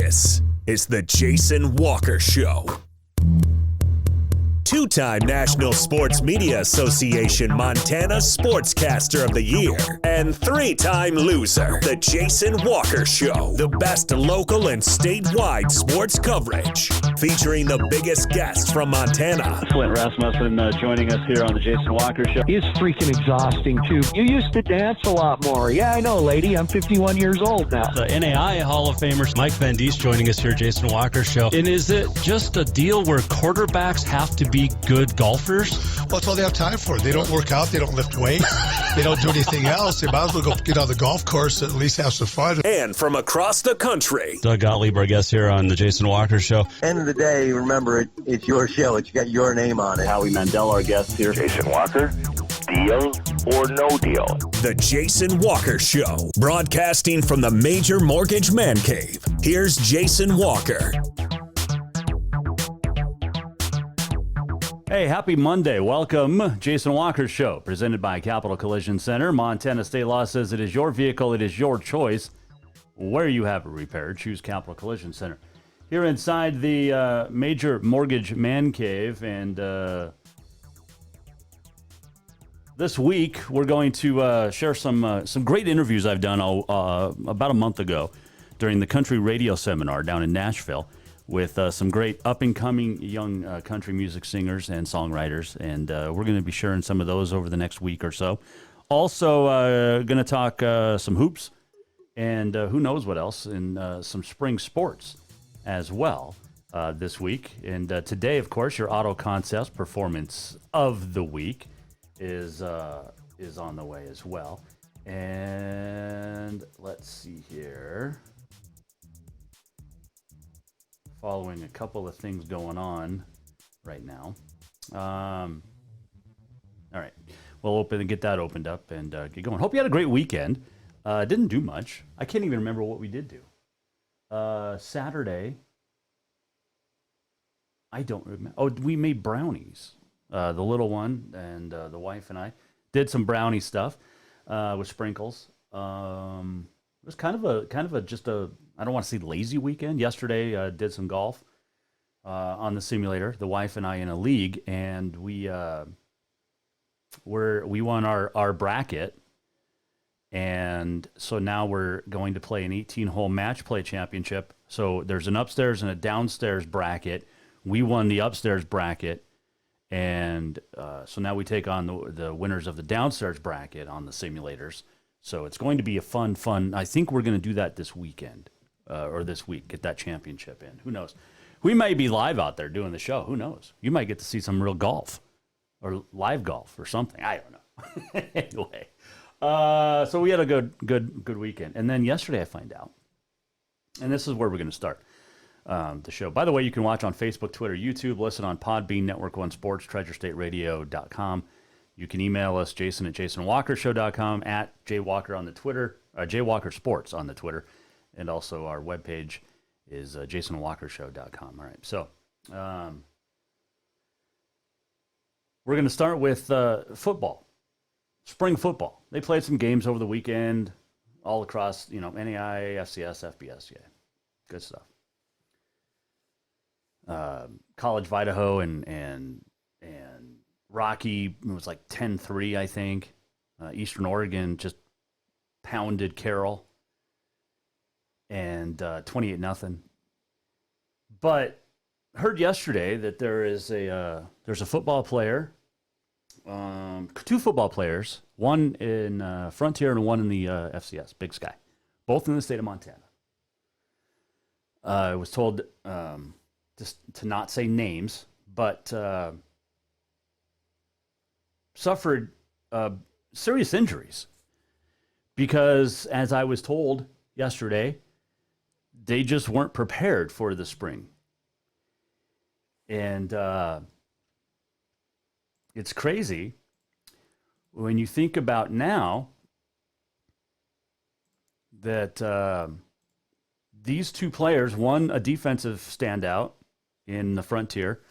This is the Jason Walker Show. Two-time National Sports Media Association Montana Sportscaster of the Year and three-time loser, the Jason Walker Show. The best local and statewide sports coverage, featuring the biggest guests from Montana. Flint Rasmussen joining us here on the Jason Walker Show. He's freaking exhausting, too. You used to dance a lot more. Yeah, I know, lady. I'm 51 years old now. The NAI Hall of Famer Mike Van Diest joining us here, Jason Walker Show. And is it just a deal where quarterbacks have to be good golfers? Well, that's all they have time for. They don't work out. They don't lift weights. They don't do anything else. They might as well go get on the golf course and at least have some fun. And from across the country, Doug Gottlieb, our guest here on the Jason Walker Show. End of the day, remember, it's your show. It's got your name on it. Howie Mandel, our guest here. Jason Walker, deal or no deal? the Jason Walker Show, broadcasting from the Major Mortgage Man Cave. Here's Jason Walker. Hey, happy Monday. Welcome. Jason Walker Show, presented by Capital Collision Center. Montana State Law says it is your vehicle, it is your choice. Where you have it repaired, choose Capital Collision Center. Here inside the Major Mortgage Man Cave, and this week we're going to share some great interviews I've done about a month ago during the country radio seminar down in Nashville, with some great up-and-coming young country music singers and songwriters, and we're going to be sharing some of those over the next week or so. Also going to talk some hoops and who knows what else, and some spring sports as well this week. And today, of course, your Auto Contest Performance of the Week is on the way as well. And let's see here. Following a couple of things going on right now. All right. We'll get that opened up and get going. Hope you had a great weekend. Didn't do much. I can't even remember what we did do. Saturday, I don't remember. Oh, we made brownies. The little one and the wife and I did some brownie stuff with sprinkles. It was kind of a just a, I don't want to say lazy weekend. Yesterday, did some golf on the simulator. The wife and I in a league, and we won our bracket, and so now we're going to play an 18-hole match play championship. So there's an upstairs and a downstairs bracket. We won the upstairs bracket, and so now we take on the winners of the downstairs bracket on the simulators. So it's going to be a fun. I think we're going to do that this weekend. Or this week, get that championship in. Who knows? We may be live out there doing the show. Who knows? You might get to see some real golf or live golf or something. I don't know. Anyway, so we had a good weekend. And then yesterday I find out, and this is where we're going to start the show. By the way, you can watch on Facebook, Twitter, YouTube, listen on Podbean, Network One Sports, TreasureStateRadio.com. You can email us, Jason at JasonWalkerShow.com, at JWalker on the Twitter, JWalker Sports on the Twitter. And also our webpage is JasonWalkerShow.com. All right, so we're going to start with football, spring football. They played some games over the weekend all across, NAI, FCS, FBS. Yeah, good stuff. College of Idaho and Rocky, it was like 10-3, I think. Eastern Oregon just pounded Carroll. And 28-0. But heard yesterday that there's a football player, two football players, one in Frontier and one in the FCS, Big Sky, both in the state of Montana. I was told just to not say names, but suffered serious injuries because, as I was told yesterday, they just weren't prepared for the spring. And it's crazy when you think about now that these two players, one a defensive standout in the Frontier,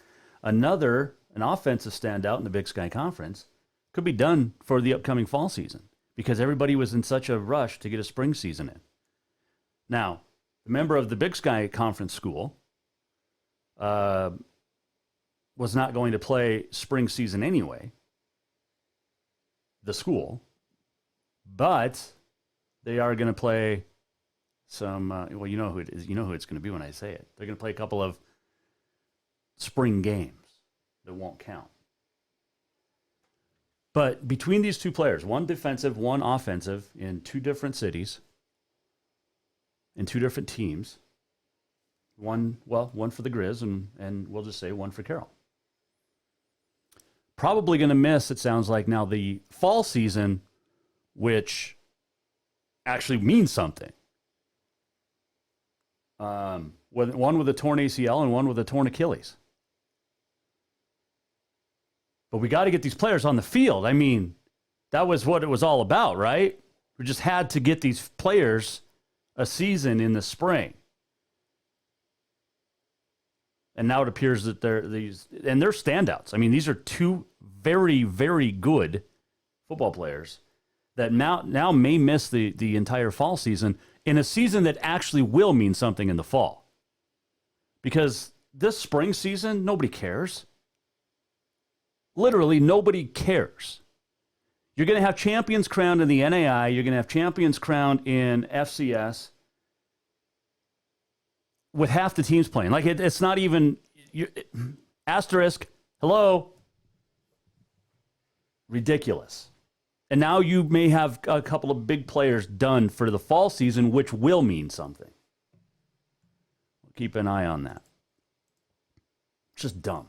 another an offensive standout in the Big Sky Conference, could be done for the upcoming fall season because everybody was in such a rush to get a spring season in. Now, the member of the Big Sky Conference school, was not going to play spring season anyway, the school, but they are going to play some, well, you know who it is. You know who it's going to be when I say it. They're going to play a couple of spring games that won't count. But between these two players, one defensive, one offensive, in two different cities, in two different teams, one for the Grizz, and we'll just say one for Carroll. Probably going to miss, it sounds like now, the fall season, which actually means something. One with a torn ACL and one with a torn Achilles. But we got to get these players on the field. I mean, that was what it was all about, right? We just had to get these players a season in the spring. And now it appears that they're standouts. I mean, these are two very, very good football players that now may miss the entire fall season in a season that actually will mean something in the fall. Because this spring season, nobody cares. Literally, nobody cares. You're going to have champions crowned in the NAI. You're going to have champions crowned in FCS with half the teams playing. Like, it's not even... asterisk, hello. Ridiculous. And now you may have a couple of big players done for the fall season, which will mean something. Keep an eye on that. It's just dumb.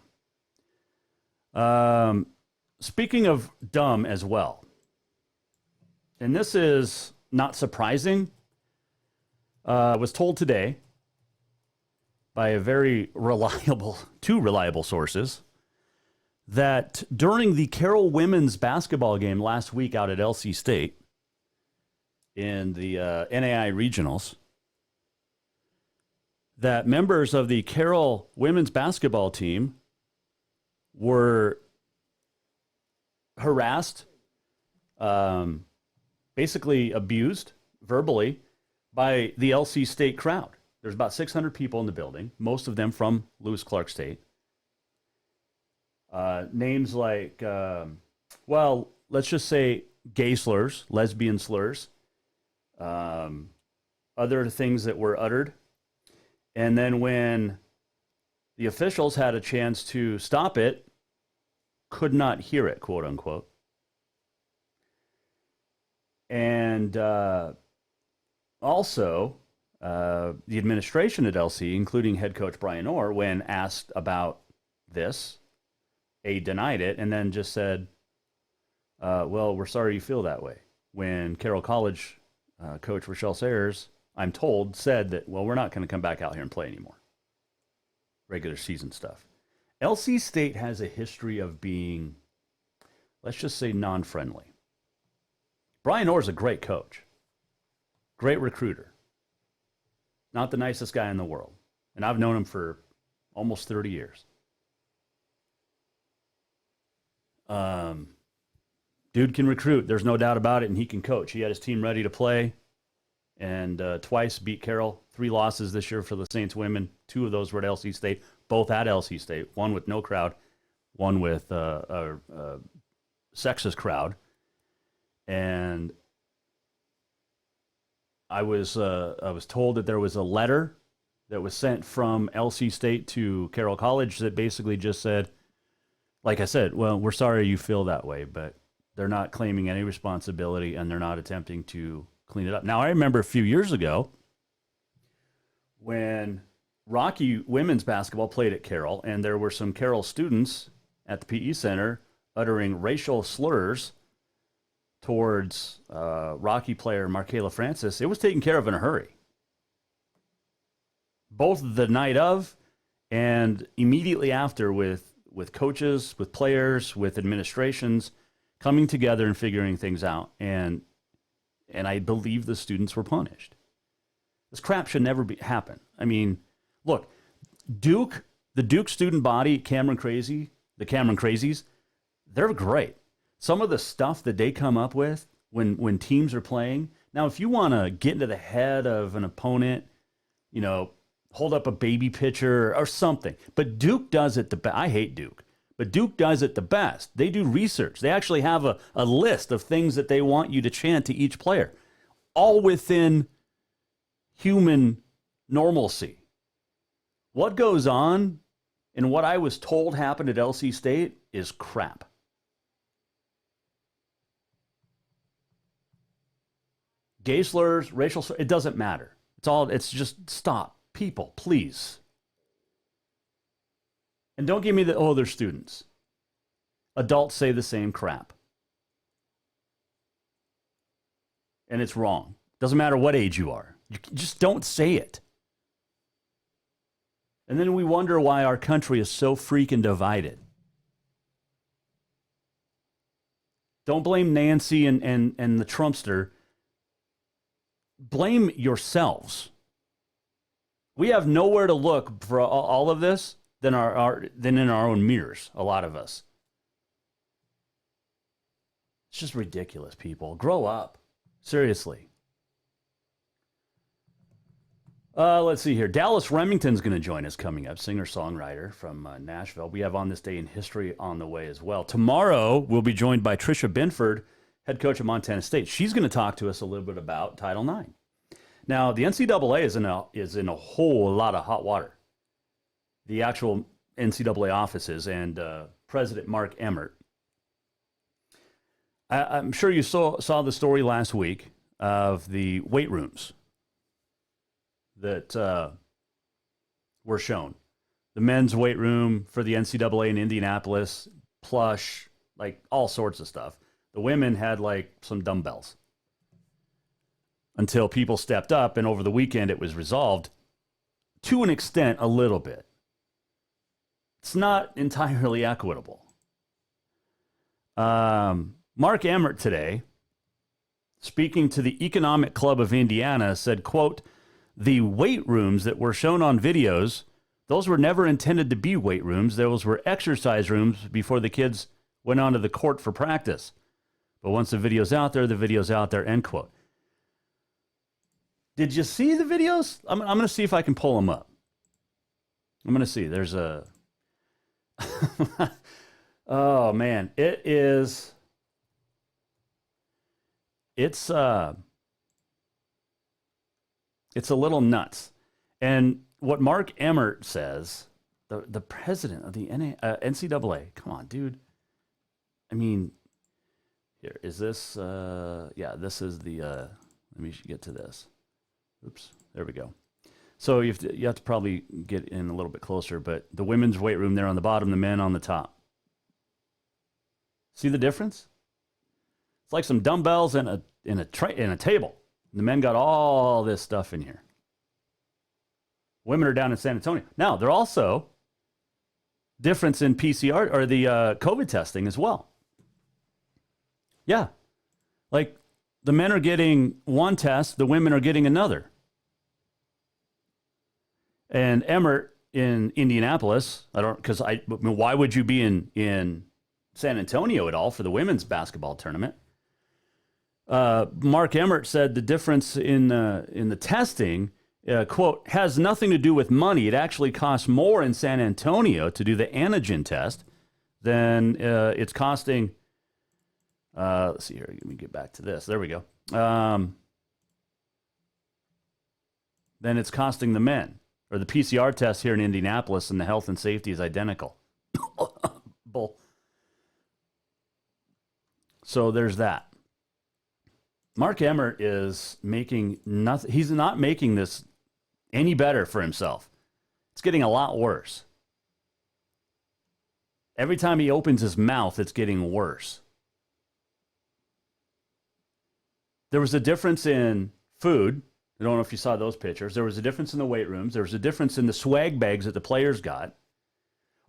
Speaking of dumb as well, and this is not surprising, I was told today by two reliable sources, that during the Carroll women's basketball game last week out at LC State in the NAI regionals, that members of the Carroll women's basketball team were harassed, basically abused verbally by the LC State crowd. There's about 600 people in the building, most of them from Lewis Clark State. Names like, let's just say gay slurs, lesbian slurs, other things that were uttered. And then when the officials had a chance to stop it, could not hear it, quote unquote. And also, the administration at LC, including head coach Brian Orr, when asked about this, denied it and then just said, well, we're sorry you feel that way. When Carroll College coach Rochelle Sayers, I'm told, said that, well, we're not going to come back out here and play anymore. Regular season stuff. LC State has a history of being, let's just say, non-friendly. Brian Orr is a great coach. Great recruiter. Not the nicest guy in the world. And I've known him for almost 30 years. Dude can recruit. There's no doubt about it, and he can coach. He had his team ready to play, and twice beat Carroll. 3 losses this year for the Saints women. 2 of those were at LC State, both at LC State. One with no crowd, one with a sexist crowd. And I was told that there was a letter that was sent from LC State to Carroll College that basically just said, like I said, well, we're sorry you feel that way, but they're not claiming any responsibility and they're not attempting to clean it up. Now, I remember a few years ago when Rocky women's basketball played at Carroll, and there were some Carroll students at the PE Center uttering racial slurs towards Rocky player Markayla Francis. It was taken care of in a hurry. Both the night of and immediately after, with coaches, with players, with administrations coming together and figuring things out. And I believe the students were punished. This crap should never happen. I mean, look, the Duke student body, the Cameron Crazies, they're great. Some of the stuff that they come up with when teams are playing. Now, if you want to get into the head of an opponent hold up a baby picture or something. But Duke does it the best. I hate Duke, but Duke does it the best. They do research. They actually have a list of things that they want you to chant to each player, all within human normalcy. What goes on and what I was told happened at LC State is crap. Gay slurs, racial slurs, it doesn't matter. It's just stop. People, please. And don't give me they're students. Adults say the same crap. And it's wrong. Doesn't matter what age you are. You just don't say it. And then we wonder why our country is so freaking divided. Don't blame Nancy and the Trumpster. Blame yourselves. We have nowhere to look for all of this than in our own mirrors, a lot of us. It's just ridiculous, people. Grow up. Seriously. Let's see here. Dallas Remington's going to join us coming up, singer-songwriter from Nashville. We have On This Day in History on the way as well. Tomorrow, we'll be joined by Tricia Binford, head coach of Montana State. She's going to talk to us a little bit about Title IX. Now, the NCAA is in a whole lot of hot water. The actual NCAA offices and President Mark Emmert. I'm sure you saw the story last week of the weight rooms that were shown. The men's weight room for the NCAA in Indianapolis, plush, like all sorts of stuff. The women had like some dumbbells. Until people stepped up, and over the weekend it was resolved to an extent a little bit. It's not entirely equitable. Mark Emmert today, speaking to the Economic Club of Indiana, said, quote, "The weight rooms that were shown on videos, those were never intended to be weight rooms. Those were exercise rooms before the kids went onto the court for practice. But once the video's out there, the video's out there," end quote. Did you see the videos? I'm going to see if I can pull them up. I'm going to see. There's a... oh, man. It's a little nuts. And what Mark Emmert says, the president of the NCAA, come on, dude. I mean, here, is this... yeah, this is the... let me get to this. Oops, there we go. So you have to probably get in a little bit closer, but the women's weight room there on the bottom, the men on the top. See the difference? It's like some dumbbells and a table. The men got all this stuff in here. Women are down in San Antonio. Now, they're also difference in PCR or the COVID testing as well. Yeah. Like the men are getting one test, the women are getting another. And Emmert in Indianapolis, why would you be in San Antonio at all for the women's basketball tournament? Mark Emmert said the difference in the testing, quote, has nothing to do with money. It actually costs more in San Antonio to do the antigen test than it's costing. Let's see here. Let me get back to this. There we go. Then it's costing the men. Or the PCR test here in Indianapolis, and the health and safety is identical. Bull. So there's that. Mark Emmert is making nothing. He's not making this any better for himself. It's getting a lot worse. Every time he opens his mouth, it's getting worse. There was a difference in food. I don't know if you saw those pictures. There was a difference in the weight rooms. There was a difference in the swag bags that the players got.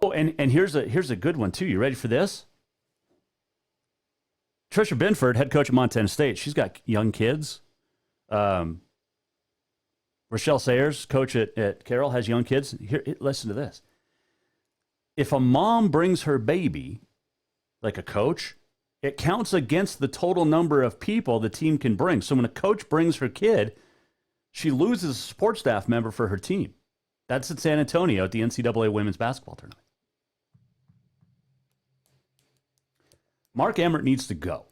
Oh, and here's a good one, too. You ready for this? Tricia Binford, head coach of Montana State, she's got young kids. Rochelle Sayers, coach at Carroll, has young kids. Here, listen to this. If a mom brings her baby, like a coach, it counts against the total number of people the team can bring. So when a coach brings her kid, she loses a support staff member for her team. That's in San Antonio at the NCAA women's basketball tournament. Mark Emmert needs to go.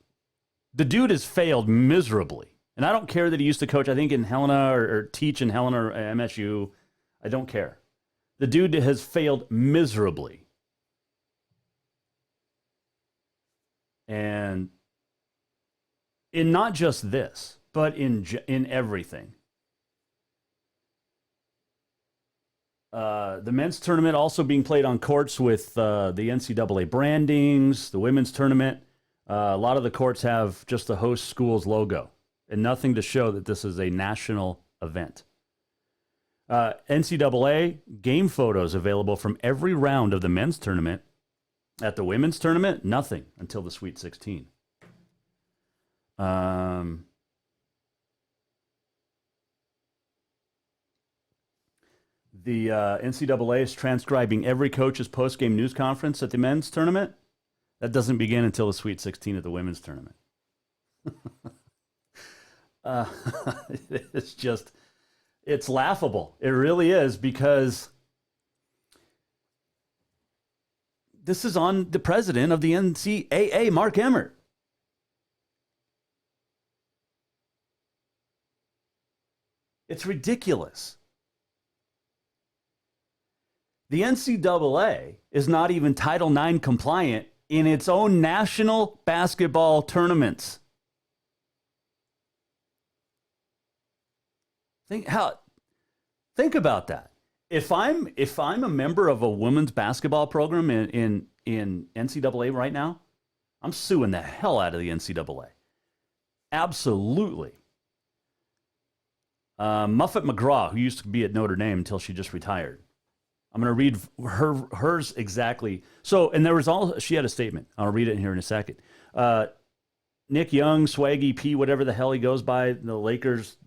The dude has failed miserably. And I don't care that he used to coach, I think, in Helena or teach in Helena or MSU. I don't care. The dude has failed miserably. And in not just this, but in everything. The men's tournament also being played on courts with the NCAA brandings. The women's tournament, a lot of the courts have just the host school's logo and nothing to show that this is a national event. NCAA game photos available from every round of the men's tournament. At the women's tournament, nothing until the Sweet 16. The NCAA is transcribing every coach's post-game news conference at the men's tournament. That doesn't begin until the Sweet 16 at the women's tournament. It's laughable. It really is, because this is on the president of the NCAA, Mark Emmert. It's ridiculous. The NCAA is not even Title IX compliant in its own national basketball tournaments. Think about that. If I'm a member of a women's basketball program in NCAA right now, I'm suing the hell out of the NCAA. Absolutely. Muffet McGraw, who used to be at Notre Dame until she just retired. I'm going to read hers exactly. So, and she had a statement. I'll read it here in a second. Nick Young, Swaggy P, whatever the hell he goes by, the Lakers'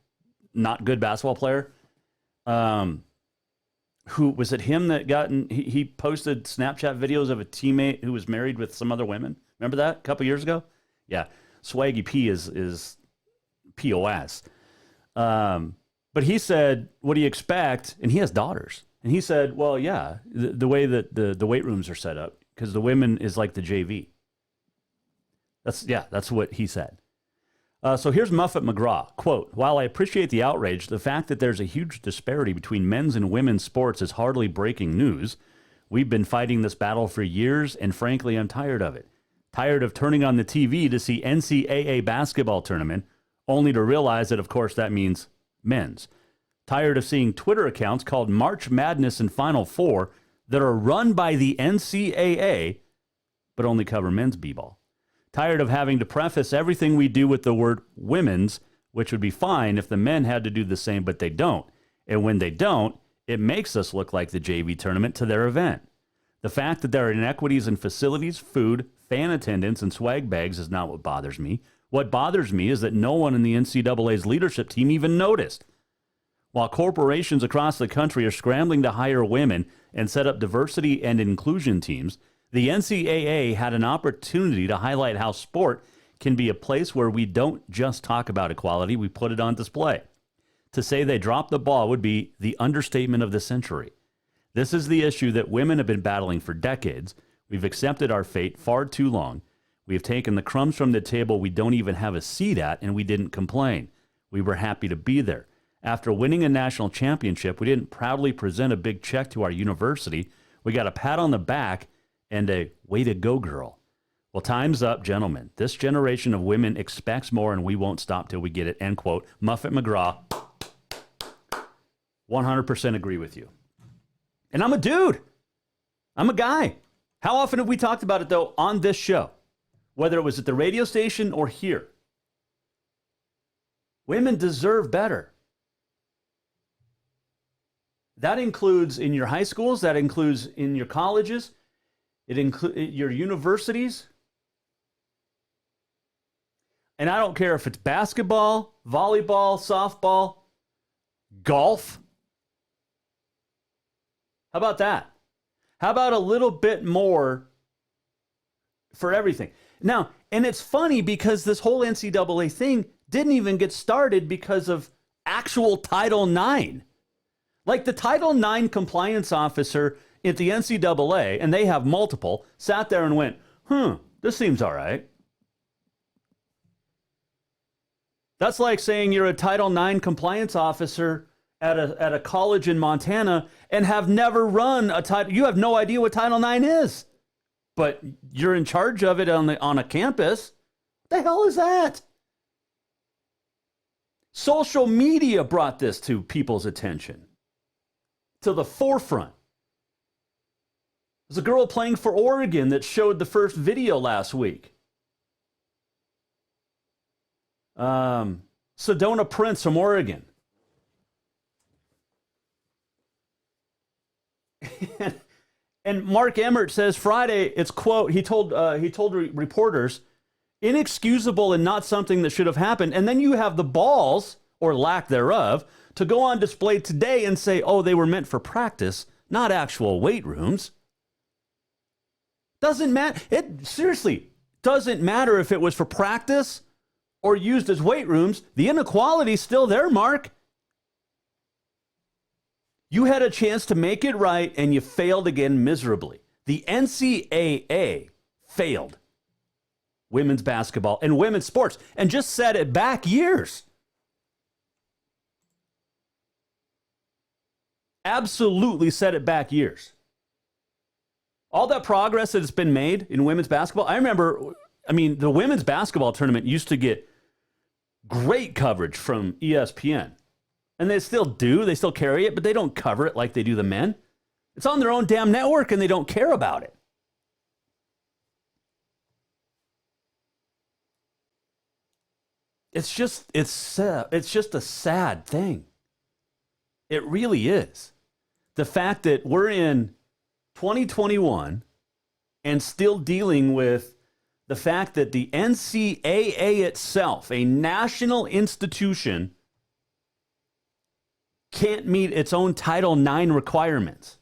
not good basketball player. Who was it him that he posted Snapchat videos of a teammate who was married with some other women? Remember that a couple years ago? Yeah. Swaggy P is POS. But he said, what do you expect? And he has daughters. And he said, well, yeah, the way that the weight rooms are set up, because the women is like the JV. That's what he said. So here's Muffet McGraw. Quote, while I appreciate the outrage, the fact that there's a huge disparity between men's and women's sports is hardly breaking news. We've been fighting this battle for years, and frankly, I'm tired of it. Tired of turning on the TV to see NCAA basketball tournament, only to realize that, of course, that means men's. Tired of seeing Twitter accounts called March Madness and Final Four that are run by the NCAA, but only cover men's b-ball. Tired of having to preface everything we do with the word women's, which would be fine if the men had to do the same, but they don't. And when they don't, it makes us look like the JV tournament to their event. The fact that there are inequities in facilities, food, fan attendance, and swag bags is not what bothers me. What bothers me is that no one in the NCAA's leadership team even noticed. While corporations across the country are scrambling to hire women and set up diversity and inclusion teams, the NCAA had an opportunity to highlight how sport can be a place where we don't just talk about equality, we put it on display. To say they dropped the ball would be the understatement of the century. This is the issue that women have been battling for decades. We've accepted our fate far too long. We have taken the crumbs from the table we don't even have a seat at, and we didn't complain. We were happy to be there. After winning a national championship, we didn't proudly present a big check to our university. We got a pat on the back and a way to go, girl. Well, time's up, gentlemen. This generation of women expects more, and we won't stop till we get it, end quote. Muffet McGraw, 100% agree with you. And I'm a dude. I'm a guy. How often have we talked about it, though, on this show? Whether it was at the radio station or here. Women deserve better. That includes in your high schools. That includes in your colleges. It includes your universities. And I don't care if it's basketball, volleyball, softball, golf. How about that? How about a little bit more for everything? Now, and it's funny because this whole NCAA thing didn't even get started because of actual Title IX. Like the Title IX compliance officer at the NCAA, and they have multiple, sat there and went, this seems all right. That's like saying you're a Title IX compliance officer at a college in Montana and have never run a title. You have no idea what Title IX is, but you're in charge of it on a campus. What the hell is that? Social media brought this to people's attention, to the forefront. There's a girl playing for Oregon that showed the first video last week. Sedona Prince from Oregon. And Mark Emmert says Friday, it's quote, he told reporters, inexcusable and not something that should have happened. And then you have the balls, or lack thereof, to go on display today and say, oh, they were meant for practice, not actual weight rooms. Doesn't matter. It seriously doesn't matter if it was for practice or used as weight rooms. The inequality's still there, Mark. You had a chance to make it right, and you failed again miserably. The NCAA failed women's basketball and women's sports and just set it back years. Absolutely set it back years. All that progress that's been made in women's basketball. I remember, the women's basketball tournament used to get great coverage from ESPN. And they still do. They still carry it, but they don't cover it like they do the men. It's on their own damn network, and they don't care about it. It's just a sad thing. It really is. The fact that we're in 2021 and still dealing with the fact that the NCAA itself, a national institution, can't meet its own Title IX requirements.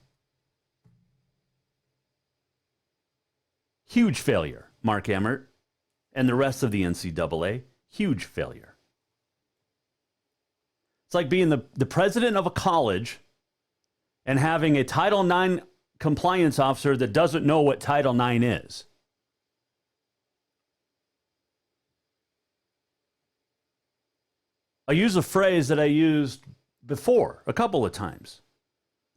Huge failure, Mark Emmert and the rest of the NCAA. Huge failure. It's like being the president of a college and having a Title IX compliance officer that doesn't know what Title IX is. I use a phrase that I used before a couple of times.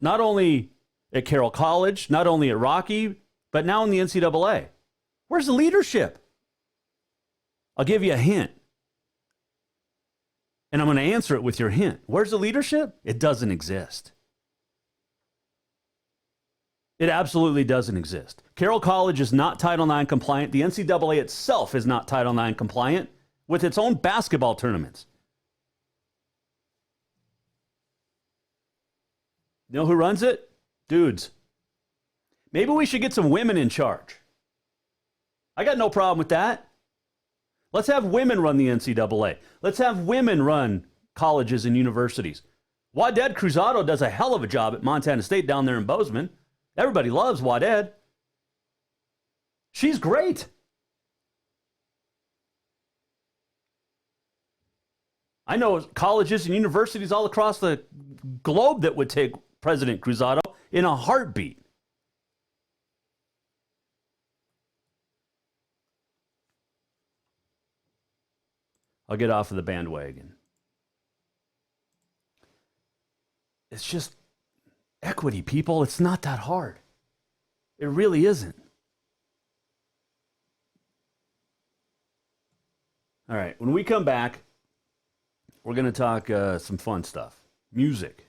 Not only at Carroll College, not only at Rocky, but now in the NCAA. Where's the leadership? I'll give you a hint. And I'm going to answer it with your hint. Where's the leadership? It doesn't exist. It absolutely doesn't exist. Carroll College is not Title IX compliant. The NCAA itself is not Title IX compliant with its own basketball tournaments. You know who runs it? Dudes. Maybe we should get some women in charge. I got no problem with that. Let's have women run the NCAA. Let's have women run colleges and universities. Waded Cruzado does a hell of a job at Montana State down there in Bozeman. Everybody loves Waded. She's great. I know colleges and universities all across the globe that would take President Cruzado in a heartbeat. I'll get off of the bandwagon. It's just equity, people. It's not that hard. It really isn't. All right, when we come back, we're going to talk some fun stuff. Music.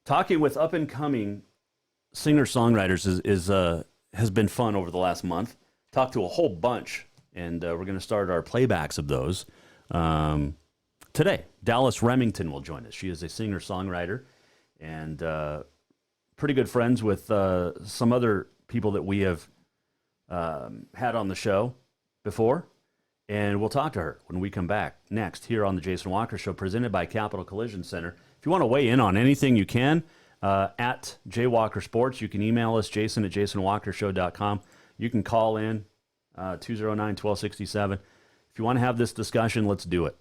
Talking with up-and-coming singer-songwriters has been fun over the last month. Talked to a whole bunch, and we're going to start our playbacks of those today. Dallas Remington will join us. She is a singer-songwriter and pretty good friends with some other people that we have had on the show before. And we'll talk to her when we come back next here on the Jason Walker Show, presented by Capital Collision Center. If you want to weigh in on anything, you can at JWalker Sports. You can email us, Jason at jasonwalkershow.com. You can call in 209-1267. If you want to have this discussion, let's do it.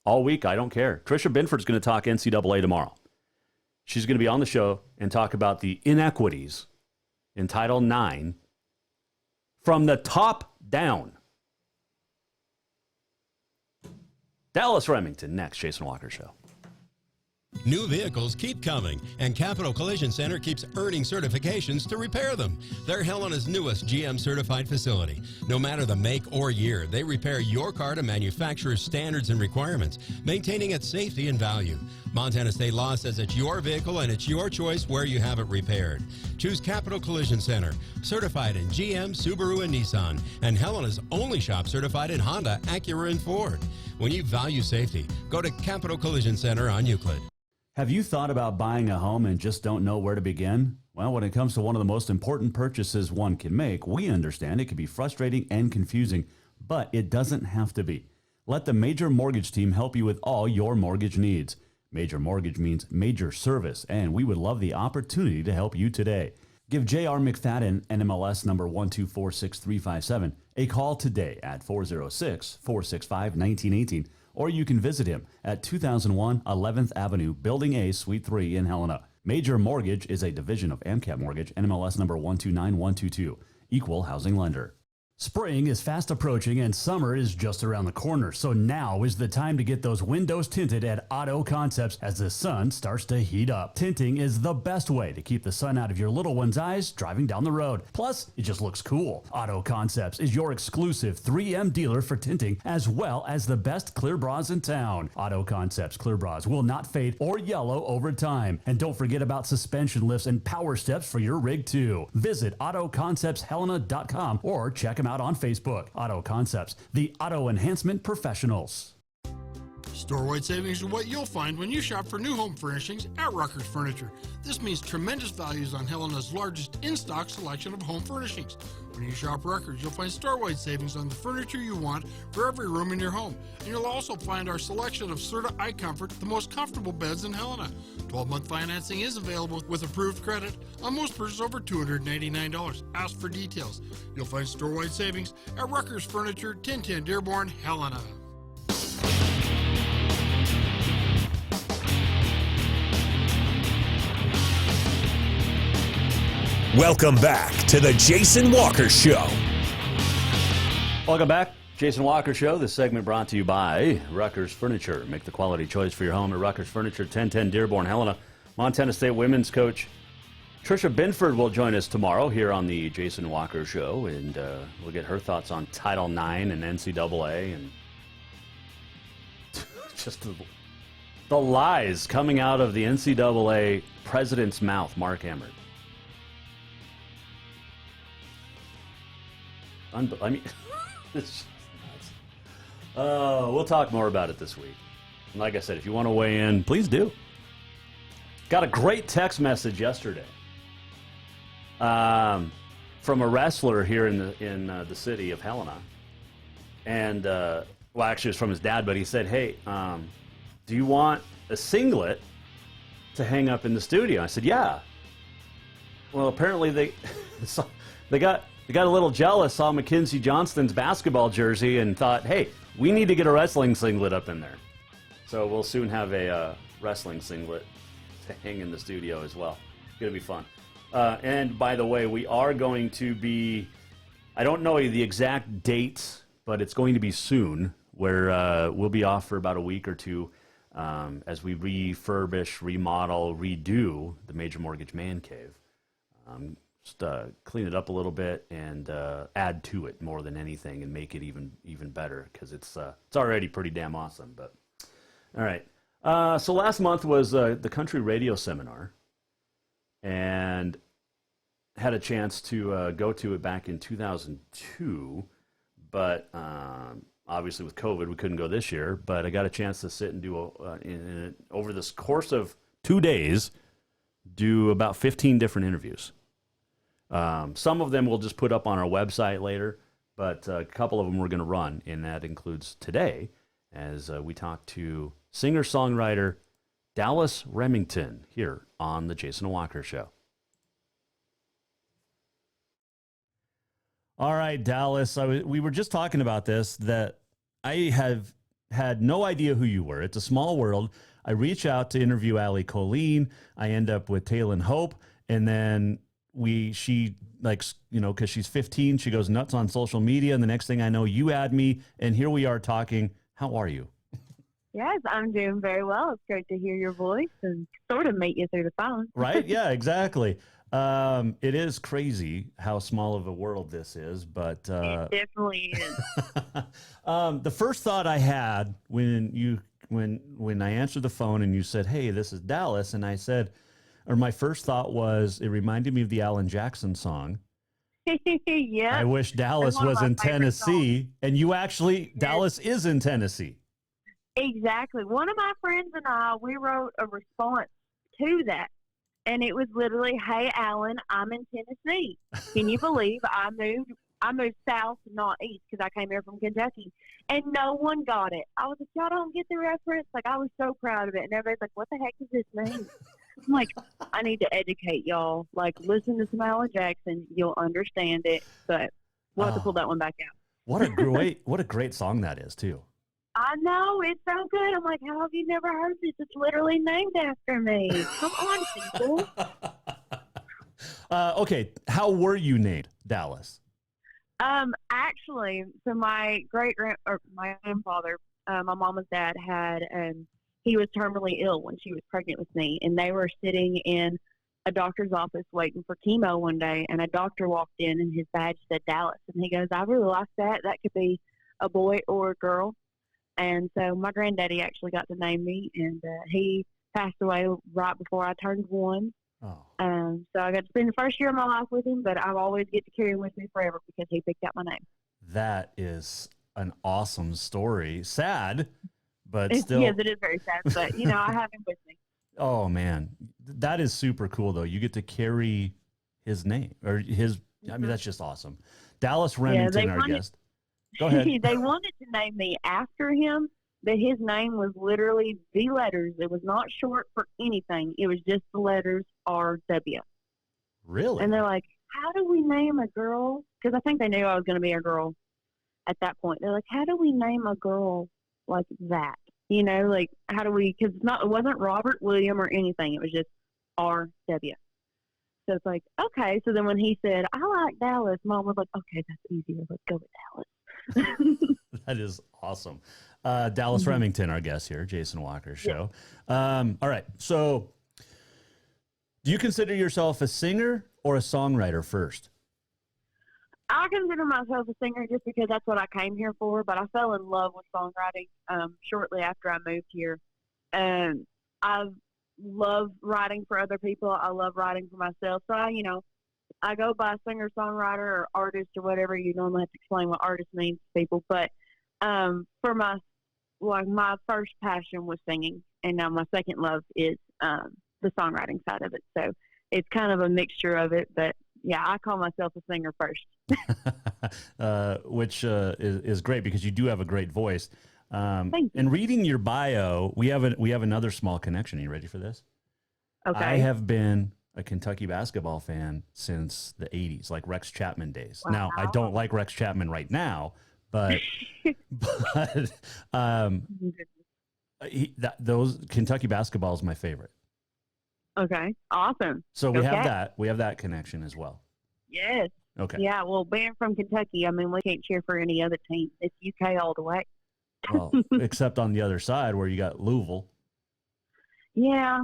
all week. I don't care. Trisha Binford's going to talk NCAA tomorrow. She's going to be on the show and talk about the inequities in Title IX from the top down. Dallas Remington next. Jason Walker Show. New vehicles keep coming, and Capital Collision Center keeps earning certifications to repair them. They're Helena's newest GM-certified facility. No matter the make or year, they repair your car to manufacturer's standards and requirements, maintaining its safety and value. Montana state law says it's your vehicle and it's your choice where you have it repaired. Choose Capital Collision Center, certified in GM, Subaru, and Nissan, and Helena's only shop certified in Honda, Acura, and Ford. When you value safety, go to Capital Collision Center on Euclid. Have you thought about buying a home and just don't know where to begin? Well, when it comes to one of the most important purchases one can make, we understand it can be frustrating and confusing, but it doesn't have to be. Let the Major Mortgage team help you with all your mortgage needs. Major Mortgage means major service, and we would love the opportunity to help you today. Give J.R. McFadden, NMLS number 1246357, a call today at 406-465-1918. Or you can visit him at 2001 11th Avenue, Building A, Suite 3 in Helena. Major Mortgage is a division of AMCAP Mortgage, NMLS number 129122, equal housing lender. Spring is fast approaching and summer is just around the corner, so now is the time to get those windows tinted at Auto Concepts as the sun starts to heat up. Tinting is the best way to keep the sun out of your little one's eyes driving down the road. Plus, it just looks cool. Auto Concepts is your exclusive 3M dealer for tinting as well as the best clear bras in town. Auto Concepts clear bras will not fade or yellow over time. And don't forget about suspension lifts and power steps for your rig too. Visit AutoConceptsHelena.com or check them out on Facebook. Auto Concepts, the auto enhancement professionals. Store-wide savings are what you'll find when you shop for new home furnishings at Rucker's Furniture. This means tremendous values on Helena's largest in-stock selection of home furnishings. When you shop Rucker's, you'll find store-wide savings on the furniture you want for every room in your home. And you'll also find our selection of Serta iComfort, the most comfortable beds in Helena. 12-month financing is available with approved credit on most purchases over $299. Ask for details. You'll find store-wide savings at Rucker's Furniture, 1010 Dearborn, Helena. Welcome back to the Jason Walker Show. Welcome back. Jason Walker Show. This segment brought to you by Rucker's Furniture. Make the quality choice for your home at Rucker's Furniture, 1010 Dearborn, Helena. Montana State women's coach Trisha Binford will join us tomorrow here on the Jason Walker Show, and we'll get her thoughts on Title IX and NCAA and just the lies coming out of the NCAA president's mouth, Mark Emmert. I mean, it's nuts. We'll talk more about it this week. And like I said, if you want to weigh in, please do. Got a great text message yesterday from a wrestler here in the city of Helena, and well, actually, it's from his dad, but he said, "Hey, do you want a singlet to hang up in the studio?" I said, "Yeah." Well, apparently they got a little jealous, saw Mackenzie Johnston's basketball jersey, and thought, hey, we need to get a wrestling singlet up in there. So we'll soon have a wrestling singlet to hang in the studio as well. It's going to be fun. And by the way, we are going to be, I don't know the exact dates, but it's going to be soon, where we'll be off for about a week or two as we refurbish, remodel, redo the Major Mortgage Man Cave. Just clean it up a little bit and add to it more than anything, and make it even better, because it's already pretty damn awesome. But all right, so last month was the country radio seminar, and had a chance to go to it back in 2002, but obviously with COVID we couldn't go this year. But I got a chance to sit and do over this course of 2 days, do about 15 different interviews. Some of them we'll just put up on our website later, but a couple of them we're going to run, and that includes today, as we talk to singer-songwriter Dallas Remington here on the Jason Walker Show. All right, Dallas, we were just talking about this, that I have had no idea who you were. It's a small world. I reach out to interview Allie Colleen. I end up with Taylin Hope. And then she because she's 15, she goes nuts on social media. And the next thing I know, you add me. And here we are talking. How are you? Yes, I'm doing very well. It's great to hear your voice and sort of meet you through the phone. Right? Yeah, exactly. It is crazy how small of a world this is, but it definitely is. The first thought I had when I answered the phone and you said, "Hey, this is Dallas," and I said, or my first thought was, it reminded me of the Alan Jackson song. Yeah. I wish Dallas was in Tennessee, and you actually, Dallas is in Tennessee. Exactly. One of my friends and I, we wrote a response to that. And it was literally, "Hey, Alan, I'm in Tennessee. Can you believe I moved south, not east, because I came here from Kentucky." And no one got it. I was like, "Y'all don't get the reference?" Like, I was so proud of it. And everybody's like, "What the heck does this mean?" I'm like, I need to educate y'all. Like, listen to some Alan Jackson. You'll understand it. But we'll have to pull that one back out. What a great song that is, too. I know, it's so good. I'm like, how have you never heard this? It's literally named after me. Come on, people. Okay, how were you named Dallas? Actually, so my my grandfather, my mama's dad had, he was terminally ill when she was pregnant with me, and they were sitting in a doctor's office waiting for chemo one day, and a doctor walked in, and his badge said Dallas, and he goes, "I really like that. That could be a boy or a girl." And so my granddaddy actually got to name me, and he passed away right before I turned 1. Oh. So I got to spend the first year of my life with him, but I always get to carry him with me forever because he picked out my name. That is an awesome story. Sad, but still. Yes, it is very sad, but, I have him with me. Oh, man. That is super cool, though. You get to carry his name, or that's just awesome. Dallas Remington, our guest. Go ahead. They wanted to name me after him, but his name was literally the letters. It was not short for anything. It was just the letters R-W. Really? And they're like, how do we name a girl? Because I think they knew I was going to be a girl at that point. They're like, how do we name a girl like that? How do we, because it wasn't Robert, William, or anything. It was just R-W. So it's like, okay. So then when he said, "I like Dallas," Mom was like, "Okay, that's easier. Let's go with Dallas." That is awesome. Dallas Remington, our guest here, Jason Walker's show. Yeah. All right. So do you consider yourself a singer or a songwriter first? I consider myself a singer just because that's what I came here for, but I fell in love with songwriting shortly after I moved here. I love writing for other people. I love writing for myself. So I go by singer, songwriter, or artist, or whatever. You normally have to explain what artist means to people. But for my first passion was singing, and now my second love is the songwriting side of it. So it's kind of a mixture of it. But yeah, I call myself a singer first. Which is great because you do have a great voice. Thank you. And reading your bio, we have another small connection. Are you ready for this? Okay. I have been a Kentucky basketball fan since the 80s, like Rex Chapman days. Wow. Now, I don't like Rex Chapman right now, but those Kentucky basketball is my favorite. Okay, awesome. So we have that. We have that connection as well. Yes. Okay. Yeah, well, being from Kentucky, I mean, we can't cheer for any other team. It's UK all the way. Well, except on the other side where you got Louisville. Yeah,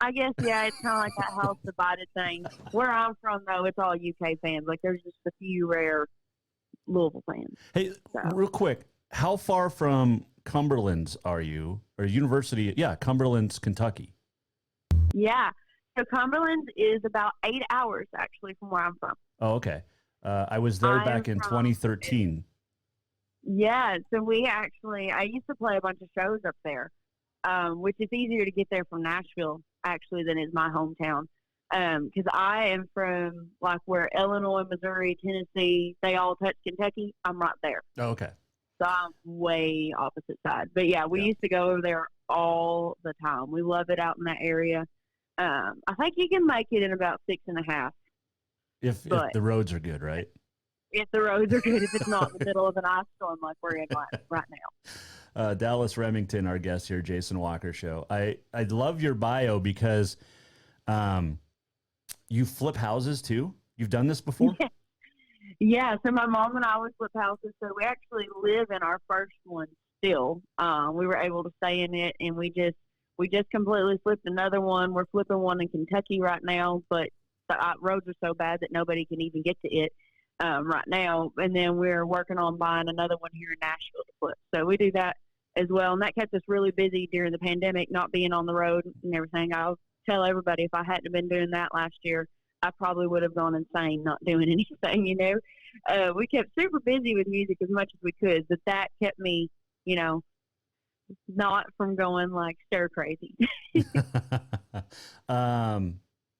I guess, it's kind of like that house divided thing. Where I'm from, though, it's all UK fans. Like, there's just a few rare Louisville fans. Hey, real quick, how far from Cumberland's are you? Or University? Yeah, Cumberland's, Kentucky. Yeah, so Cumberland is about 8 hours, actually, from where I'm from. Oh, okay. I was there back in 2013. Yeah, so I used to play a bunch of shows up there, which is easier to get there from Nashville, actually, than is my hometown. Because I am from, like, where Illinois, Missouri, Tennessee, they all touch Kentucky. I'm right there. Oh, okay. So I'm way opposite side. But, yeah, we used to go over there all the time. We love it out in that area. I think you can make it in about 6.5. If the roads are good, right? If the roads are good, if it's not in the middle of an ice storm like we're in right Dallas Remington, our guest here, Jason Walker Show. I love your bio because you flip houses too. You've done this before? Yeah, so my mom and I would flip houses, so we actually live in our first one still. We were able to stay in it, and we just completely flipped another one. We're flipping one in Kentucky right now, but the roads are so bad that nobody can even get to it right now. And then we're working on buying another one here in Nashville to flip. So we do that as well, and that kept us really busy during the pandemic, not being on the road and everything. I'll tell everybody, if I hadn't been doing that last year, I probably would have gone insane not doing anything, you know. We kept super busy with music as much as we could, but that kept me, you know, not from going like stir crazy.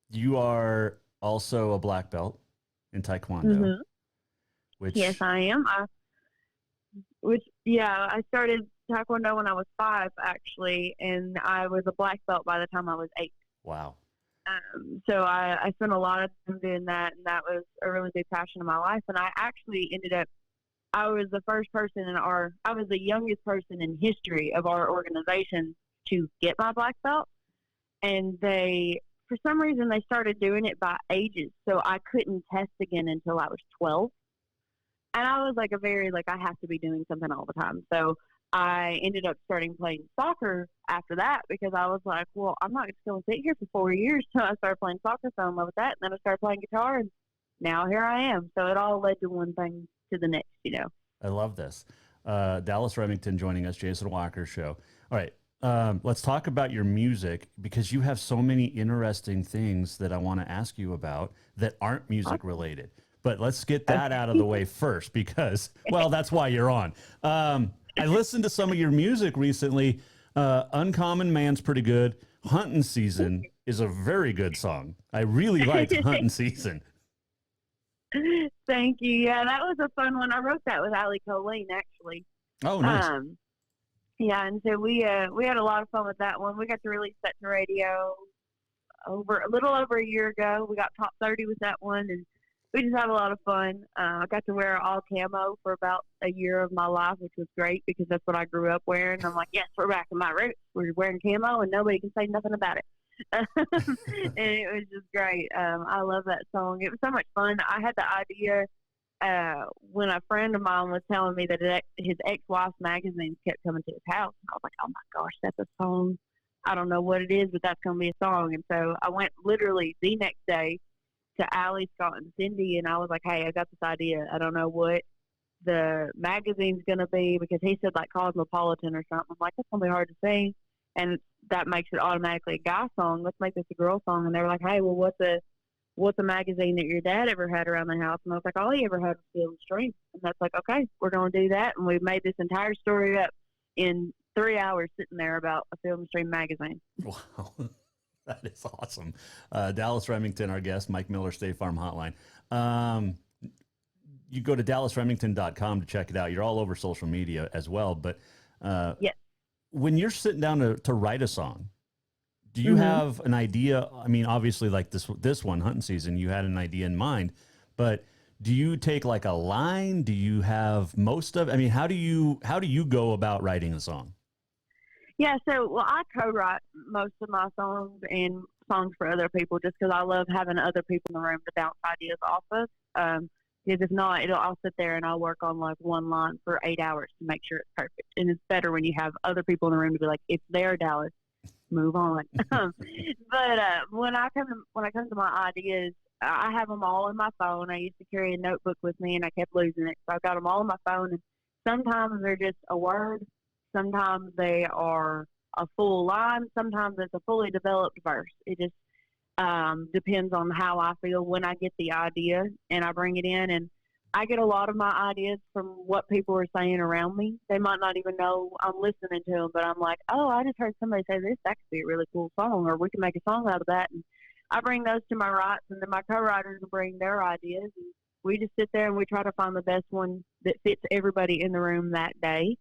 You are also a black belt in Taekwondo. Mm-hmm. Which yes, I am. I started Taekwondo when I was 5, actually, and I was a black belt by the time I was 8. Wow. So I spent a lot of time doing that, and that was a really big passion of my life. And I actually I was the first person I was the youngest person in history of our organization to get my black belt. And for some reason, they started doing it by ages. So I couldn't test again until I was 12. And I was I have to be doing something all the time. So I ended up starting playing soccer after that because I was like, well, I'm not just going to sit here for 4 years. So I started playing soccer, fell in love with that. And then I started playing guitar, and now here I am. So it all led to one thing to the next, you know. I love this. Dallas Remington joining us, Jason Walker Show. All right. Let's talk about your music, because you have so many interesting things that I want to ask you about that aren't music related. But let's get that out of the way first, because, well, that's why you're on. I listened to some of your music recently. Uncommon Man's pretty good. Hunting Season is a very good song. I really liked Hunting Season. Thank you. Yeah, that was a fun one. I wrote that with Colleen, actually. Oh, nice. Yeah, and so we had a lot of fun with that one. We got to release that to radio a little over a year ago. We got top 30 with that one, and we just had a lot of fun. I got to wear all camo for about a year of my life, which was great because that's what I grew up wearing. I'm like, yes, we're back in my roots. We're wearing camo, and nobody can say nothing about it. And it was just great. I love that song. It was so much fun. I had the idea when a friend of mine was telling me that his ex-wife's magazines kept coming to his house. And I was like, oh, my gosh, that's a song. I don't know what it is, but that's going to be a song. And so I went literally the next day to Allie, Scott, and Cindy, and I was like, hey, I got this idea. I don't know what the magazine's going to be, because he said like Cosmopolitan or something. I'm like, that's going to be hard to sing, and that makes it automatically a guy song. Let's make this a girl song. And they were like, hey, well, what's a magazine that your dad ever had around the house? And I was like, all he ever had was Field and Stream. And that's like, okay, we're going to do that. And we made this entire story up in 3 hours sitting there about a Field and Stream magazine. Wow. That is awesome. Dallas Remington, our guest, Mike Miller, State Farm Hotline. You go to dallasremington.com to check it out. You're all over social media as well. But yes. When you're sitting down to write a song, do you have an idea? I mean, obviously, like this one, Hunting Season, you had an idea in mind. But do you take like a line? Do you have most of? I mean, how do you go about writing a song? Yeah, so I co-write most of my songs and songs for other people, just because I love having other people in the room to bounce ideas off of. Because if not, I'll sit there and I'll work on like one line for 8 hours to make sure it's perfect. And it's better when you have other people in the room to be like, it's there, Dallas, move on. But when I come to my ideas, I have them all in my phone. I used to carry a notebook with me, and I kept losing it. So I've got them all in my phone, and sometimes they're just a word. Sometimes they are a full line. Sometimes it's a fully developed verse. It just depends on how I feel when I get the idea and I bring it in. And I get a lot of my ideas from what people are saying around me. They might not even know I'm listening to them, but I'm like, oh, I just heard somebody say this. That could be a really cool song, or we can make a song out of that. And I bring those to my writes, and then my co-writers will bring their ideas. And we just sit there and we try to find the best one that fits everybody in the room that day.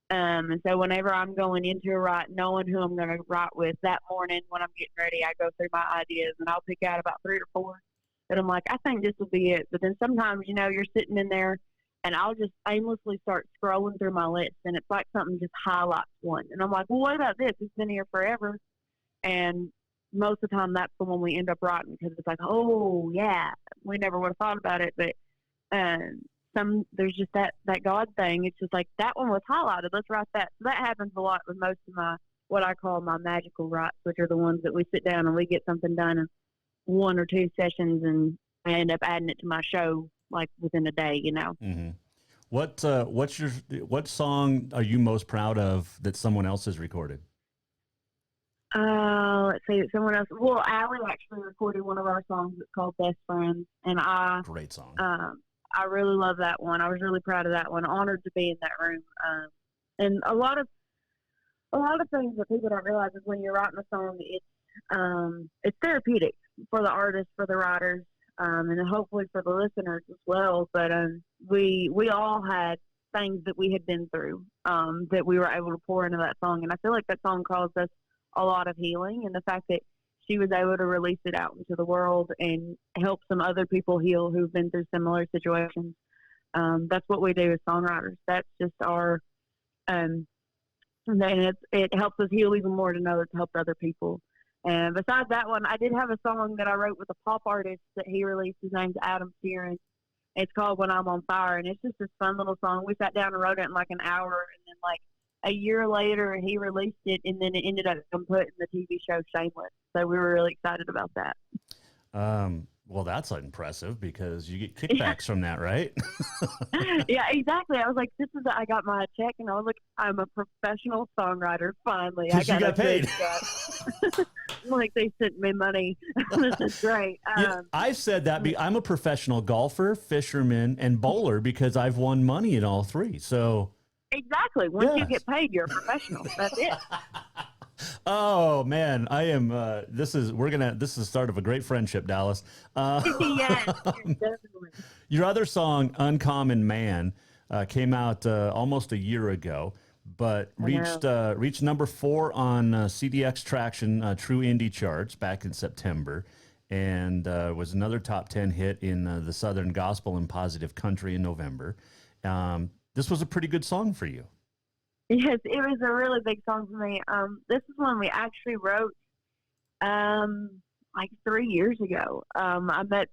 And so whenever I'm going into a write, knowing who I'm going to write with that morning when I'm getting ready, I go through my ideas, and I'll pick out about 3 or 4 that I'm like, I think this will be it. But then sometimes, you're sitting in there and I'll just aimlessly start scrolling through my list, and it's like something just highlights one. And I'm like, well, what about this? It's been here forever. And most of the time, that's the one we end up writing because it's like, oh, yeah, we never would have thought about it. But there's just that God thing. It's just like, that one was highlighted. Let's write that. So that happens a lot with most of my, what I call my magical writes, which are the ones that we sit down and we get something done in 1 or 2 sessions, and I end up adding it to my show like within a day, you know. Mm-hmm. What song are you most proud of that someone else has recorded? Let's see, someone else. Well, Allie actually recorded one of our songs. It's called Best Friends, and great song. I really love that one. I was really proud of that one. Honored to be in that room. And a lot of things that people don't realize is when you're writing a song, it's therapeutic for the artists, for the writers, and hopefully for the listeners as well. But we all had things that we had been through that we were able to pour into that song, and I feel like that song caused us a lot of healing, and the fact that she was able to release it out into the world and help some other people heal who've been through similar situations. That's what we do as songwriters. That's just our, and it helps us heal even more to know it's helped other people. And besides that one, I did have a song that I wrote with a pop artist that he released. His name's Adam Sheeran. It's called When I'm on Fire, and it's just this fun little song. We sat down and wrote it in like an hour, and then like a year later, he released it, and then it ended up put in the TV show Shameless. So we were really excited about that. Well, that's impressive because you get kickbacks from that, right? Yeah, exactly. I was like, I got my check, and I was like, I'm a professional songwriter, finally. I got paid. Like, they sent me money. This is great. I've said that. I'm a professional golfer, fisherman, and bowler because I've won money in all three. So... Exactly. Once you get paid, you're a professional. That's it. Oh man, I am. This is the start of a great friendship, Dallas. Yes, definitely. Your other song, "Uncommon Man," came out almost a year ago, but reached number 4 on CDX Traction True Indie charts back in September, and was another top 10 hit in the Southern Gospel and Positive Country in November. This was a pretty good song for you. Yes, it was a really big song for me. This is one we actually wrote like 3 years ago. I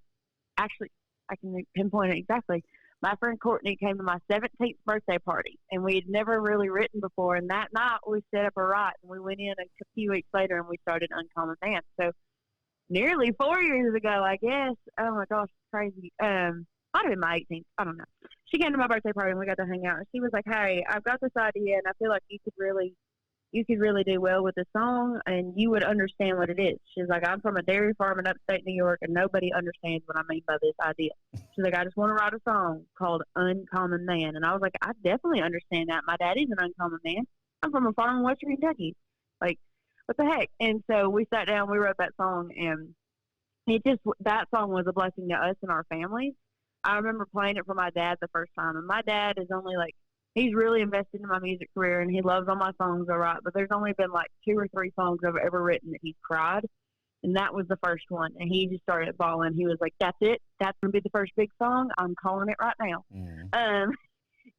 can pinpoint it exactly. My friend Courtney came to my 17th birthday party, and we had never really written before. And that night we set up a write, and we went in a few weeks later and we started Uncommon Man. So nearly 4 years ago, I guess. Oh my gosh, it's crazy. Might have been my 18th. I don't know. She came to my birthday party and we got to hang out. And she was like, "Hey, I've got this idea, and I feel like you could really do well with the song, and you would understand what it is." She's like, "I'm from a dairy farm in upstate New York, and nobody understands what I mean by this idea." She's like, "I just want to write a song called Uncommon Man." And I was like, "I definitely understand that. My daddy's an uncommon man. I'm from a farm in Western Kentucky. Like, what the heck?" And so we sat down, we wrote that song, and that song was a blessing to us and our families. I remember playing it for my dad the first time, and my dad is only like, he's really invested in my music career, and he loves all my songs I write, but there's only been like 2 or 3 songs I've ever written that he's cried, and that was the first one, and he just started bawling. He was like, "That's it. That's going to be the first big song. I'm calling it right now." Mm.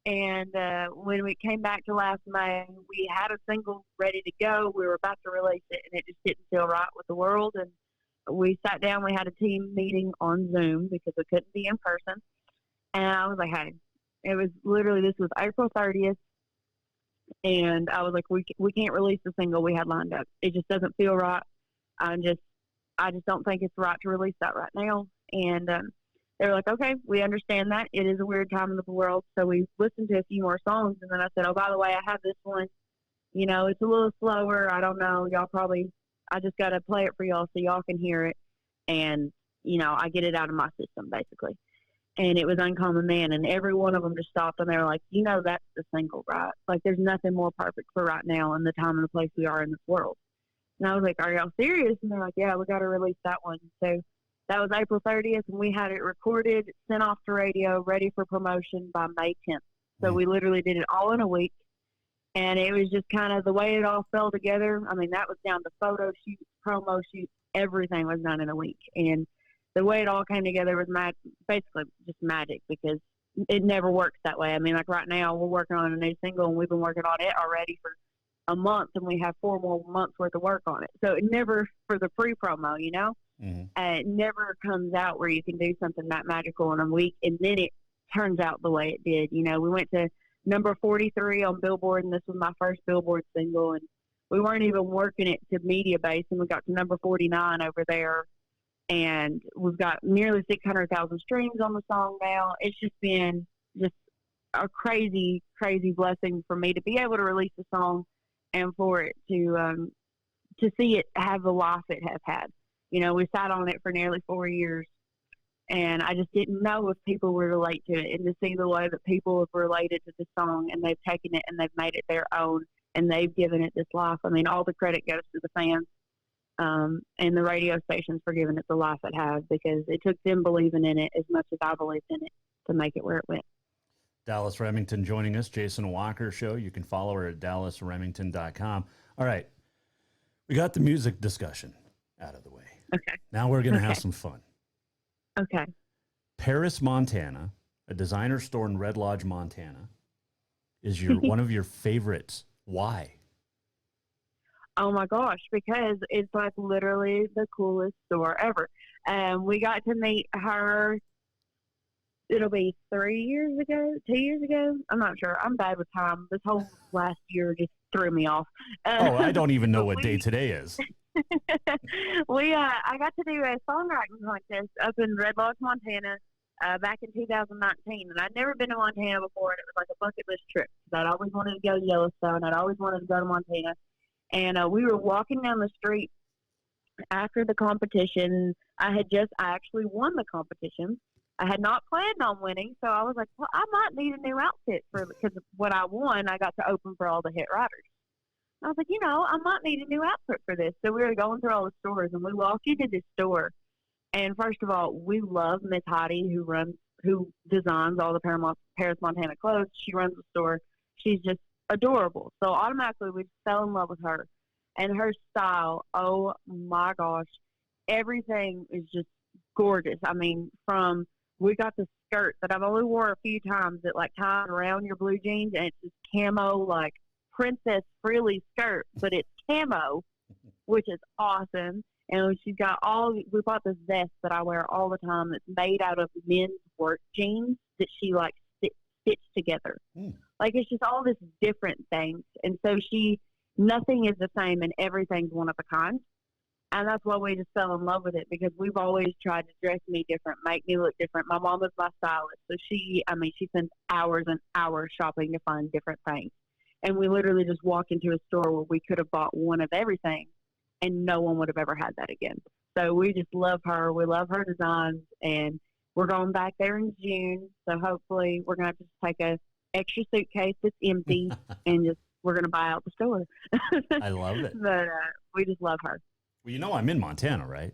And when we came back to last May, we had a single ready to go. We were about to release it, and it just didn't feel right with the world, and we sat down, we had a team meeting on Zoom because we couldn't be in person. And I was like, hey, this was April 30th. And I was like, we can't release the single we had lined up. It just doesn't feel right. I just don't think it's right to release that right now. And they were like, okay, we understand that. It is a weird time in the world. So we listened to a few more songs. And then I said, oh, by the way, I have this one. You know, it's a little slower. I don't know. I just got to play it for y'all so y'all can hear it. And, you know, I get it out of my system, basically. And it was Uncommon Man. And every one of them just stopped, and they were like, you know, that's the single, right? Like, there's nothing more perfect for right now in the time and the place we are in this world. And I was like, are y'all serious? And they're like, yeah, we got to release that one. So that was April 30th, and we had it recorded, sent off to radio, ready for promotion by May 10th. So we literally did it all in a week. And it was just kind of the way it all fell together. I mean, that was down to photo shoots, promo shoots, everything was done in a week. And the way it all came together was basically just magic, because it never works that way. I mean, like right now we're working on a new single and we've been working on it already for a month and we have 4 more months worth of work on it. So it never, for the pre-promo, you know, it never comes out where you can do something that magical in a week and then it turns out the way it did. You know, we went to number 43 on Billboard and this was my first Billboard single and we weren't even working it to media base and we got to number 49 over there. And we've got nearly 600,000 streams on the song now. It's just been just a crazy, crazy blessing for me to be able to release the song and for it to see it have the life it has had. You know, we sat on it for nearly 4 years, and I just didn't know if people would relate to it. And to see the way that people have related to the song and they've taken it and they've made it their own and they've given it this life. I mean, all the credit goes to the fans. And the radio stations for giving it the life it has because it took them believing in it as much as I believed in it to make it where it went. Dallas Remington joining us, Jason Walker Show. You can follow her at dallasremington.com. All right. We got the music discussion out of the way. Okay. Now we're going to have some fun. Okay. Paris, Montana, a designer store in Red Lodge, Montana, is one of your favorites. Why? Oh my gosh, because it's like literally the coolest store ever. We got to meet her, it'll be 2 years ago. I'm not sure. I'm bad with time. This whole last year just threw me off. I don't even know what day today is. I got to do a songwriting contest up in Red Lodge, Montana, back in 2019. And I'd never been to Montana before, and it was like a bucket list trip. I'd always wanted to go to Yellowstone. I'd always wanted to go to Montana. And we were walking down the street after the competition. I actually won the competition. I had not planned on winning, so I was like, well, I might need a new outfit because when I won, I got to open for all the hit riders. I was like, I might need a new outfit for this. So we were going through all the stores, and we walked into this store. And first of all, we love Miss Heidi, who designs all the Paris, Montana clothes. She runs the store. She's just adorable. So automatically we fell in love with her and her style. Oh my gosh, everything is just gorgeous. I mean, we got the skirt that I've only wore a few times that like ties around your blue jeans, and it's this camo like princess frilly skirt, but it's camo, which is awesome. And she's got we bought this vest that I wear all the time that's made out of men's work jeans that she like stitched together. Like it's just all this different things. And so nothing is the same and everything's one of a kind. And that's why we just fell in love with it, because we've always tried to dress me different, make me look different. My mom is my stylist. So she spends hours and hours shopping to find different things. And we literally just walk into a store where we could have bought one of everything and no one would have ever had that again. So we just love her. We love her designs, and we're going back there in June. So hopefully we're going to just take a extra suitcase that's empty and we're going to buy out the store. I love it. But we just love her. Well, I'm in Montana, right?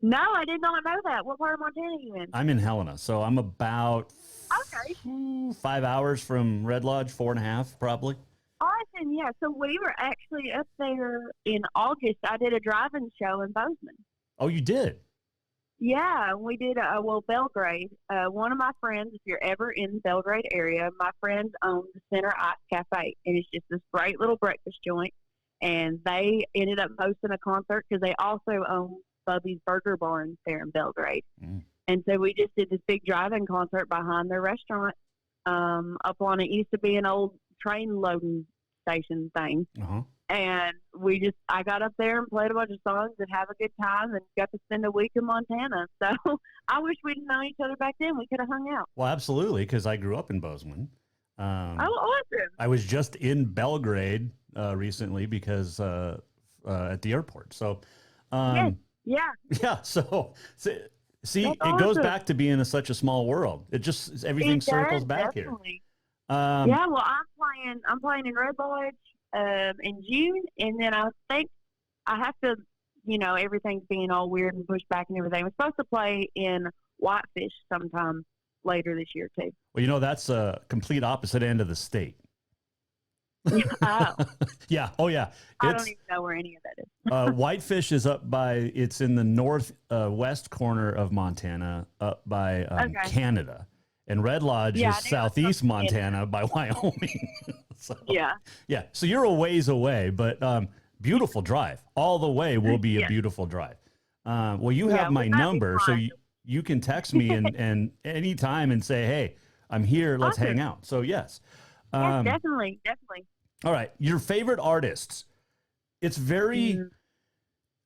No, I did not know that. What part of Montana are you in? I'm in Helena, so I'm about 5 hours from Red Lodge, 4.5 probably. Awesome, yeah. So we were actually up there in August. I did a driving show in Bozeman. Oh, you did? Yeah, we did, Belgrade. One of my friends, if you're ever in the Belgrade area, my friends own the Center Ice Cafe, and it's just this great little breakfast joint. And they ended up hosting a concert because they also own Bubby's Burger Barn there in Belgrade. And so we just did this big drive-in concert behind their restaurant up on it. Used to be an old train loading station thing. And I got up there and played a bunch of songs and have a good time and got to spend a week in Montana. So I wish we'd known each other back then. We could have hung out. Well, absolutely, because I grew up in Bozeman. Awesome. I was just in Belgrade recently because at the airport. So, yeah. So see, That's it goes awesome. back to being such a small world. Everything circles back definitely. here. Yeah, well, I'm playing in Red Lodge in June, and then I think I have to, everything's being all weird and pushed back and everything. We're supposed to play in Whitefish sometime later this year too. Well, that's a complete opposite end of the state. Oh. Yeah. Oh, yeah. I don't even know where any of that is. Whitefish is it's in the northwest corner of Montana, up by Canada. and Red Lodge Yeah, is I knew it was southeast something Montana by Wyoming. So, Yeah. yeah. So you're a ways away, but beautiful drive. All the way will be a Yes. beautiful drive. Well, you Yeah, have we my might be number, so flying. you can text me and anytime and say, hey, I'm here. Let's Awesome. hang out. So yes. Yes, definitely. All right. Your favorite artists. It's very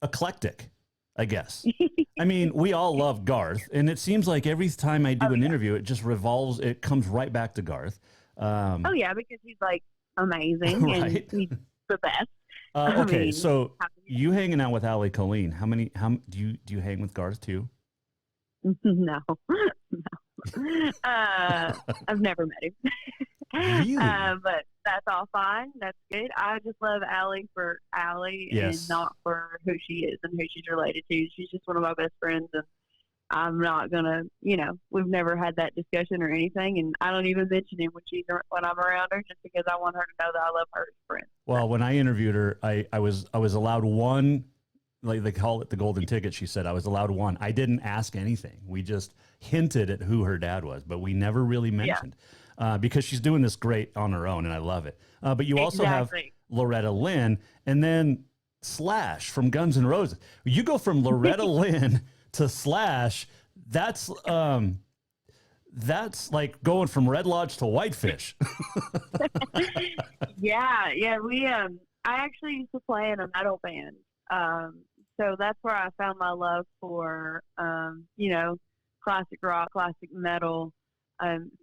eclectic, I guess. I mean, we all love Garth, and it seems like every time I do an interview, it just revolves. It comes right back to Garth. Oh yeah, because he's like amazing Right. and he's the best. Okay, mean, so how can you hanging out with Ali Colleen? How do you hang with Garth too? No. I've never met him. Really? But that's all fine. That's good. I just love Allie for Allie Yes. and not for who she is and who she's related to. She's just one of my best friends, and I'm not gonna, we've never had that discussion or anything, and I don't even mention him when I'm around her, just because I want her to know that I love her as a friend. Well, when I interviewed her, I was allowed one, like they call it the golden ticket. She said I was allowed one. I didn't ask anything. We just hinted at who her dad was, but we never really mentioned because she's doing this great on her own, and I love it. But you also have Loretta Lynn, and then Slash from Guns N' Roses. You go from Loretta Lynn to Slash. That's like going from Red Lodge to Whitefish. Yeah. I actually used to play in a metal band. So that's where I found my love for, classic rock, classic metal,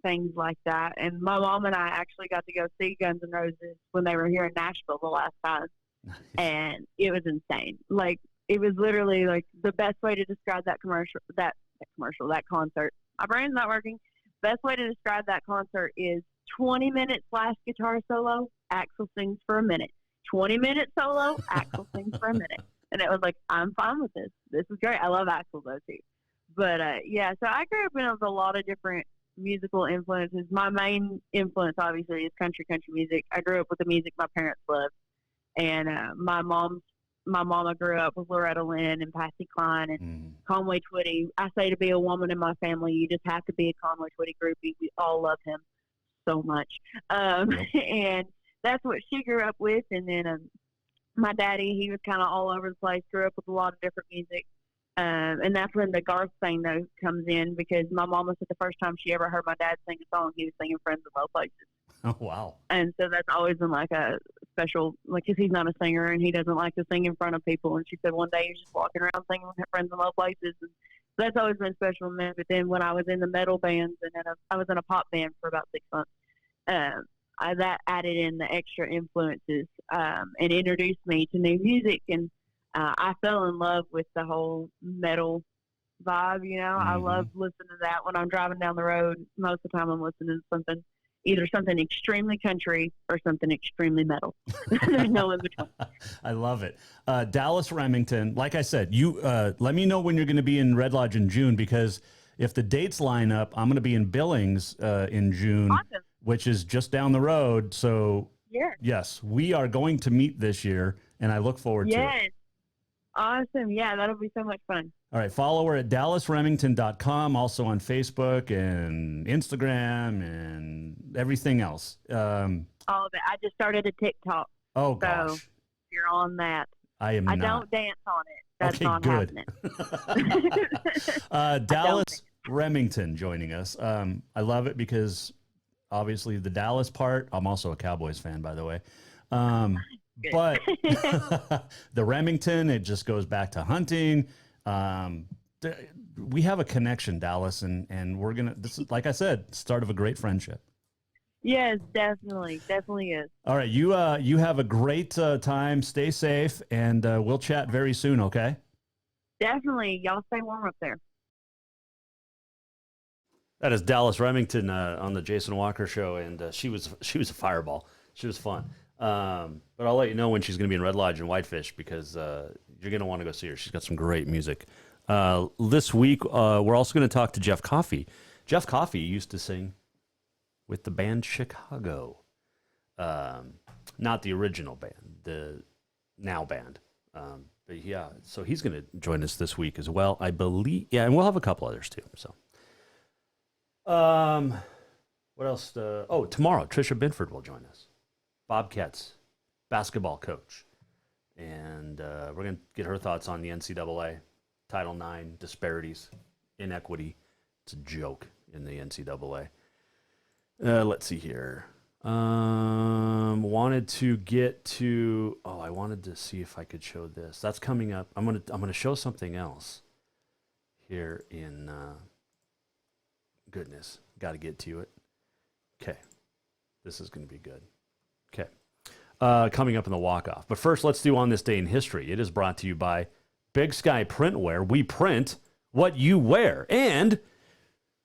things like that. And my mom and I actually got to go see Guns N' Roses when they were here in Nashville the last time. Nice. And it was insane. Like, it was literally like the best way to describe that concert. My brain's not working. Best way to describe that concert is 20 minutes Slash guitar solo, Axl sings for a minute. 20-minute solo, Axl sings for a minute. And it was like, I'm fine with this. This is great. I love Axl though too. But so I grew up with a lot of different musical influences. My main influence obviously is country music. I grew up with the music my parents loved. And my mama grew up with Loretta Lynn and Patsy Cline and Conway Twitty. I say to be a woman in my family, you just have to be a Conway Twitty groupie. We all love him so much. And that's what she grew up with. And then my daddy, he was kind of all over the place, grew up with a lot of different music. And that's when the Garth thing, though, comes in, because my mama said the first time she ever heard my dad sing a song, he was singing Friends in Low Places. Oh, wow. And so that's always been like a special, like, because he's not a singer and he doesn't like to sing in front of people. And she said one day he was just walking around singing Friends in Low Places. And that's always been special to me. But then when I was in the metal bands and then I was in a pop band for about 6 months, that added in the extra influences and introduced me to new music. And I fell in love with the whole metal vibe, I love listening to that when I'm driving down the road. Most of the time I'm listening to either something extremely country or something extremely metal. There's no in between. I love it. Dallas Remington, like I said, you let me know when you're going to be in Red Lodge in June, because if the dates line up, I'm going to be in Billings in June, Awesome. which is just down the road. So yes, we are going to meet this year, and I look forward to it. Awesome. Yeah, that'll be so much fun. All right, follow her at DallasRemington.com, also on Facebook and Instagram and everything else. All of it. I just started a TikTok. Oh, so gosh. You're on that. I don't dance on it. That's okay, not good. happening. Dallas Remington joining us. I love it because obviously the Dallas part, I'm also a Cowboys fan, by the way. But the Remington, it just goes back to hunting. We have a connection, Dallas, and we're going to, this is, like I said, start of a great friendship. Yes, definitely. Definitely is. All right. You have a great time. Stay safe, and we'll chat very soon. Okay. Definitely. Y'all stay warm up there. That is Dallas Remington on the Jason Walker Show, and she was a fireball. She was fun. But I'll let you know when she's going to be in Red Lodge and Whitefish, because you're going to want to go see her. She's got some great music. This week, we're also going to talk to Jeff Coffey. Jeff Coffey used to sing with the band Chicago. Not the original band, the now band. But yeah, so he's going to join us this week as well, I believe. Yeah, and we'll have a couple others too. So What else? Tomorrow, Trisha Binford will join us. Bobcats basketball coach. And we're going to get her thoughts on the NCAA, Title IX, disparities, inequity. It's a joke in the NCAA. Let's see here. Wanted to get to. I wanted to see if I could show this. That's coming up. I'm gonna show something else here in. Goodness, got to get to it. Okay, this is gonna be good. Okay, coming up in the walk-off. But first, let's do On This Day in History. It is brought to you by Big Sky Printwear. We print what you wear, and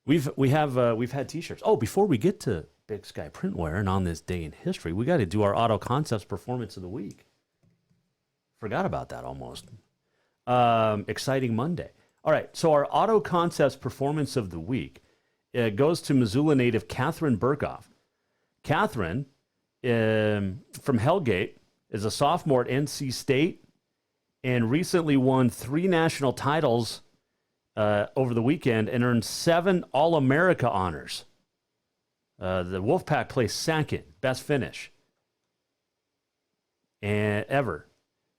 we've had T-shirts. Oh, before we get to Big Sky Printwear and On This Day in History, we got to do our Auto Concepts Performance of the Week. Forgot about that almost. Exciting Monday. All right, so our Auto Concepts Performance of the Week goes to Missoula native Catherine Burkhoff. Catherine, from Hellgate, is a sophomore at NC State and recently won 3 national titles over the weekend and earned 7 All-America honors. The Wolfpack placed second, best finish ever.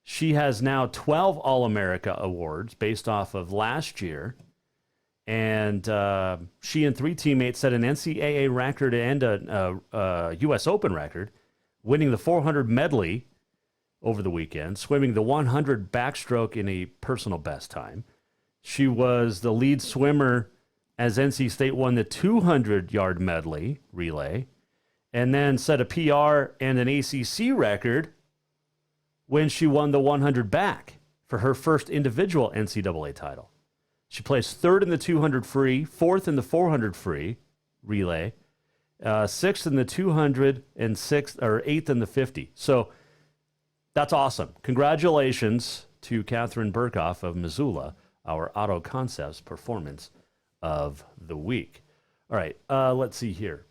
She has now 12 All-America awards based off of last year. And she and 3 teammates set an NCAA record and a U.S. Open record, winning the 400 medley over the weekend, swimming the 100 backstroke in a personal best time. She was the lead swimmer as NC State won the 200-yard medley relay, and then set a PR and an ACC record when she won the 100 back for her first individual NCAA title. She placed 3rd in the 200 free, 4th in the 400 free relay, 6th in the 200, and 8th in the 50. So that's awesome. Congratulations to Catherine Burkhoff of Missoula, our Auto Concepts Performance of the Week. All right, let's see here.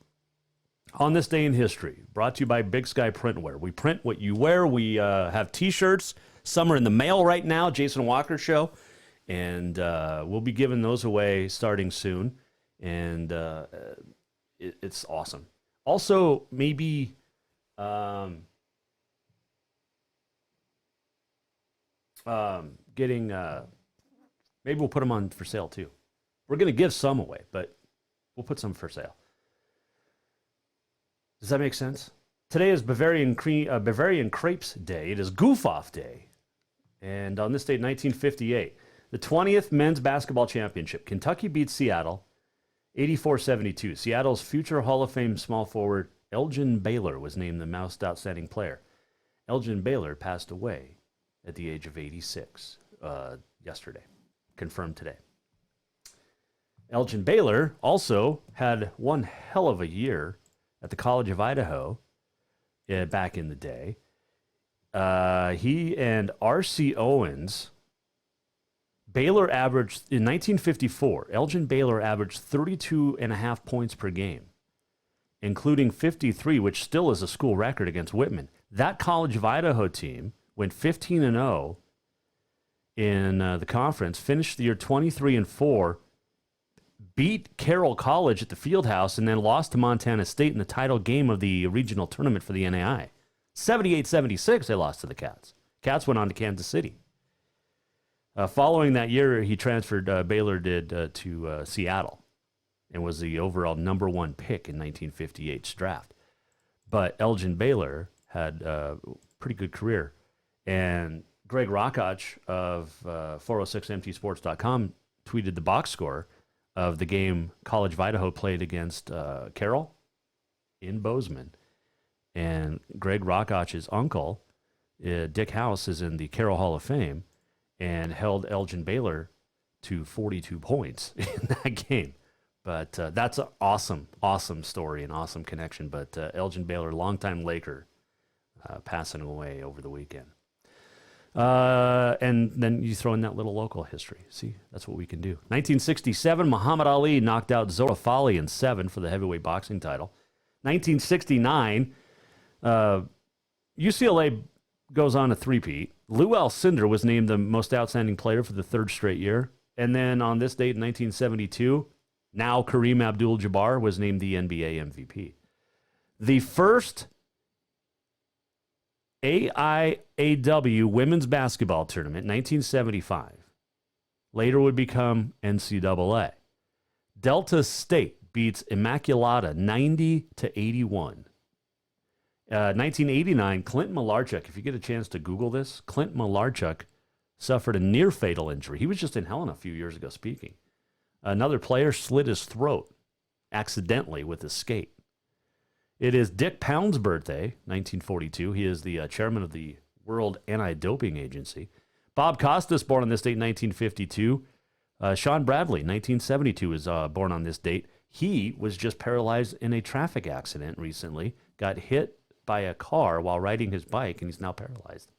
On This Day in History, brought to you by Big Sky Printwear. We print what you wear. We have T-shirts. Some are in the mail right now, Jason Walker Show. And we'll be giving those away starting soon. And it's awesome. Also, maybe maybe we'll put them on for sale too. We're going to give some away, but we'll put some for sale. Does that make sense? Today is Bavarian Crepes Day. It is Goof Off Day. And on this date, 1958, the 20th Men's Basketball Championship, Kentucky beats Seattle 84-72. Seattle's future Hall of Fame small forward Elgin Baylor was named the most outstanding player. Elgin Baylor passed away at the age of 86 yesterday, confirmed today. Elgin Baylor also had one hell of a year at the College of Idaho back in the day. He and R.C. Owens, Baylor averaged, in 1954, Elgin Baylor averaged 32.5 points per game, including 53, which still is a school record against Whitman. That College of Idaho team went 15-0 in the conference, finished the year 23-4, beat Carroll College at the Fieldhouse, and then lost to Montana State in the title game of the regional tournament for the NAI. 78-76, they lost to the Cats. Cats went on to Kansas City. Following that year, he transferred, Baylor did, to Seattle and was the overall number 1 pick in 1958's draft. But Elgin Baylor had a pretty good career. And Greg Rakoch of 406mtsports.com tweeted the box score of the game College of Idaho played against Carroll in Bozeman. And Greg Rakoch's uncle, Dick House, is in the Carroll Hall of Fame and held Elgin Baylor to 42 points in that game. But that's an awesome, awesome story and awesome connection. But Elgin Baylor, longtime Laker, passing away over the weekend. And then you throw in that little local history. See, that's what we can do. 1967, Muhammad Ali knocked out Zora Fali in 7 for the heavyweight boxing title. 1969, UCLA goes on a three-peat. Lou Alcindor was named the most outstanding player for the 3rd straight year. And then on this date in 1972, now Kareem Abdul-Jabbar, was named the NBA MVP. The first AIAW women's basketball tournament, 1975, later would become NCAA. Delta State beats Immaculata 90-81. 1989, Clint Malarchuk, if you get a chance to Google this, Clint Malarchuk suffered a near-fatal injury. He was just in Helena a few years ago speaking. Another player slit his throat accidentally with his skate. It is Dick Pound's birthday, 1942. He is the chairman of the World Anti-Doping Agency. Bob Costas, born on this date, 1952. Sean Bradley, 1972, is born on this date. He was just paralyzed in a traffic accident recently, got hit by a car while riding his bike, and he's now paralyzed.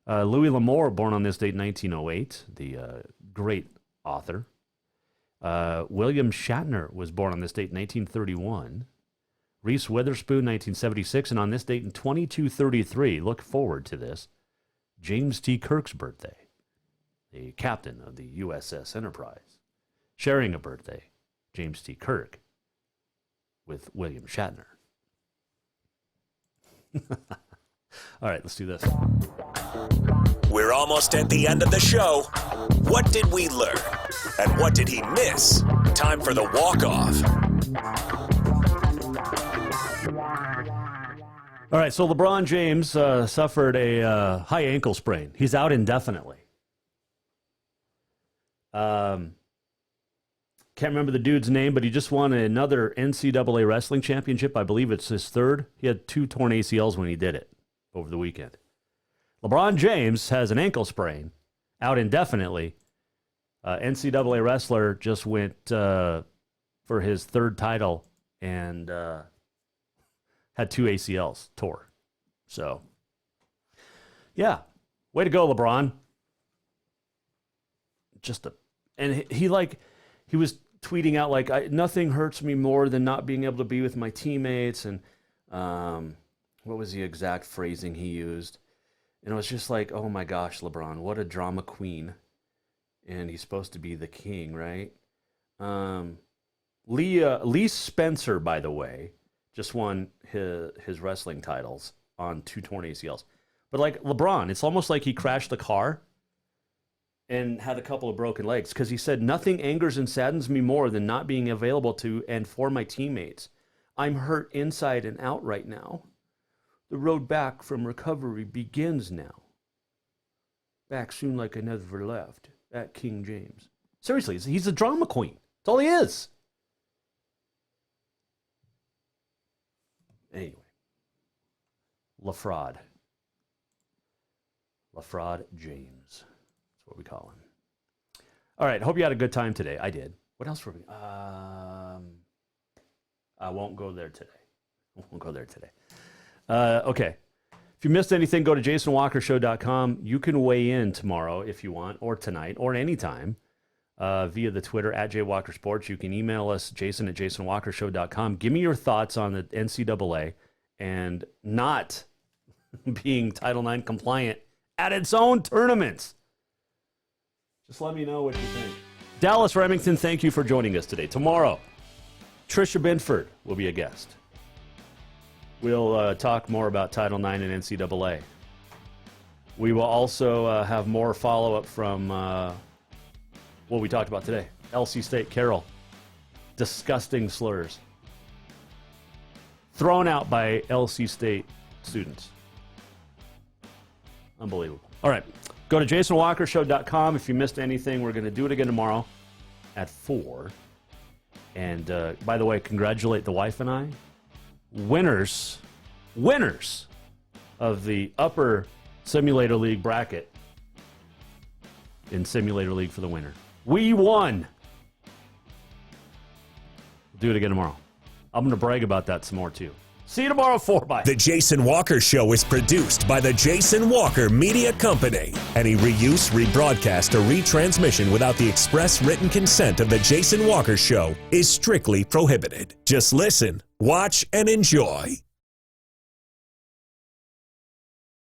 Louis L'Amour, born on this date, 1908, the great author. William Shatner was born on this date, 1931. Reese Witherspoon, 1976, and on this date in 2233, look forward to this, James T. Kirk's birthday, the captain of the USS Enterprise, sharing a birthday, James T. Kirk, with William Shatner. All right, let's do this. We're almost at the end of the show. What did we learn? And what did he miss? Time for the walk-off. All right, so LeBron James suffered a high ankle sprain. He's out indefinitely. Can't remember the dude's name, but he just won another NCAA wrestling championship. I believe it's his third. He had 2 torn ACLs when he did it over the weekend. LeBron James has an ankle sprain, out indefinitely. NCAA wrestler just went for his third title and had 2 ACLs tore. So, yeah, way to go, LeBron. He was tweeting out like, nothing hurts me more than not being able to be with my teammates. And what was the exact phrasing he used? And it was just like, oh my gosh, LeBron, what a drama queen. And he's supposed to be the king, right? Lee Spencer, by the way, just won his wrestling titles on 2 torn ACLs. But like LeBron, it's almost like he crashed the car and had a couple of broken legs, because he said, nothing angers and saddens me more than not being available to and for my teammates. I'm hurt inside and out right now. The road back from recovery begins now. Back soon like I never left. At King James. Seriously, he's a drama queen. That's all he is. Anyway. LaFraud James. That's what we call him. All right, hope you had a good time today. I did. What else were we? I won't go there today. Okay. If you missed anything, go to jasonwalkershow.com. You can weigh in tomorrow if you want, or tonight, or anytime, via the Twitter at JWalkerSports. You can email us, jason@jasonwalkershow.com. Give me your thoughts on the NCAA and not being Title IX compliant at its own tournaments. Just let me know what you think. Dallas Remington, thank you for joining us today. Tomorrow, Trisha Binford will be a guest. We'll talk more about Title IX and NCAA. We will also have more follow-up from what we talked about today. LC State Carroll. Disgusting slurs. Thrown out by LC State students. Unbelievable. All right. Go to jasonwalkershow.com. If you missed anything, we're going to do it again tomorrow at 4. And by the way, congratulate the wife and I. Winners of the upper Simulator League bracket in Simulator League for the winner. We won. We'll do it again tomorrow. I'm going to brag about that some more too. See you tomorrow at 4. Bye. The Jason Walker Show is produced by the Jason Walker Media Company. Any reuse, rebroadcast, or retransmission without the express written consent of the Jason Walker Show is strictly prohibited. Just listen, watch, and enjoy.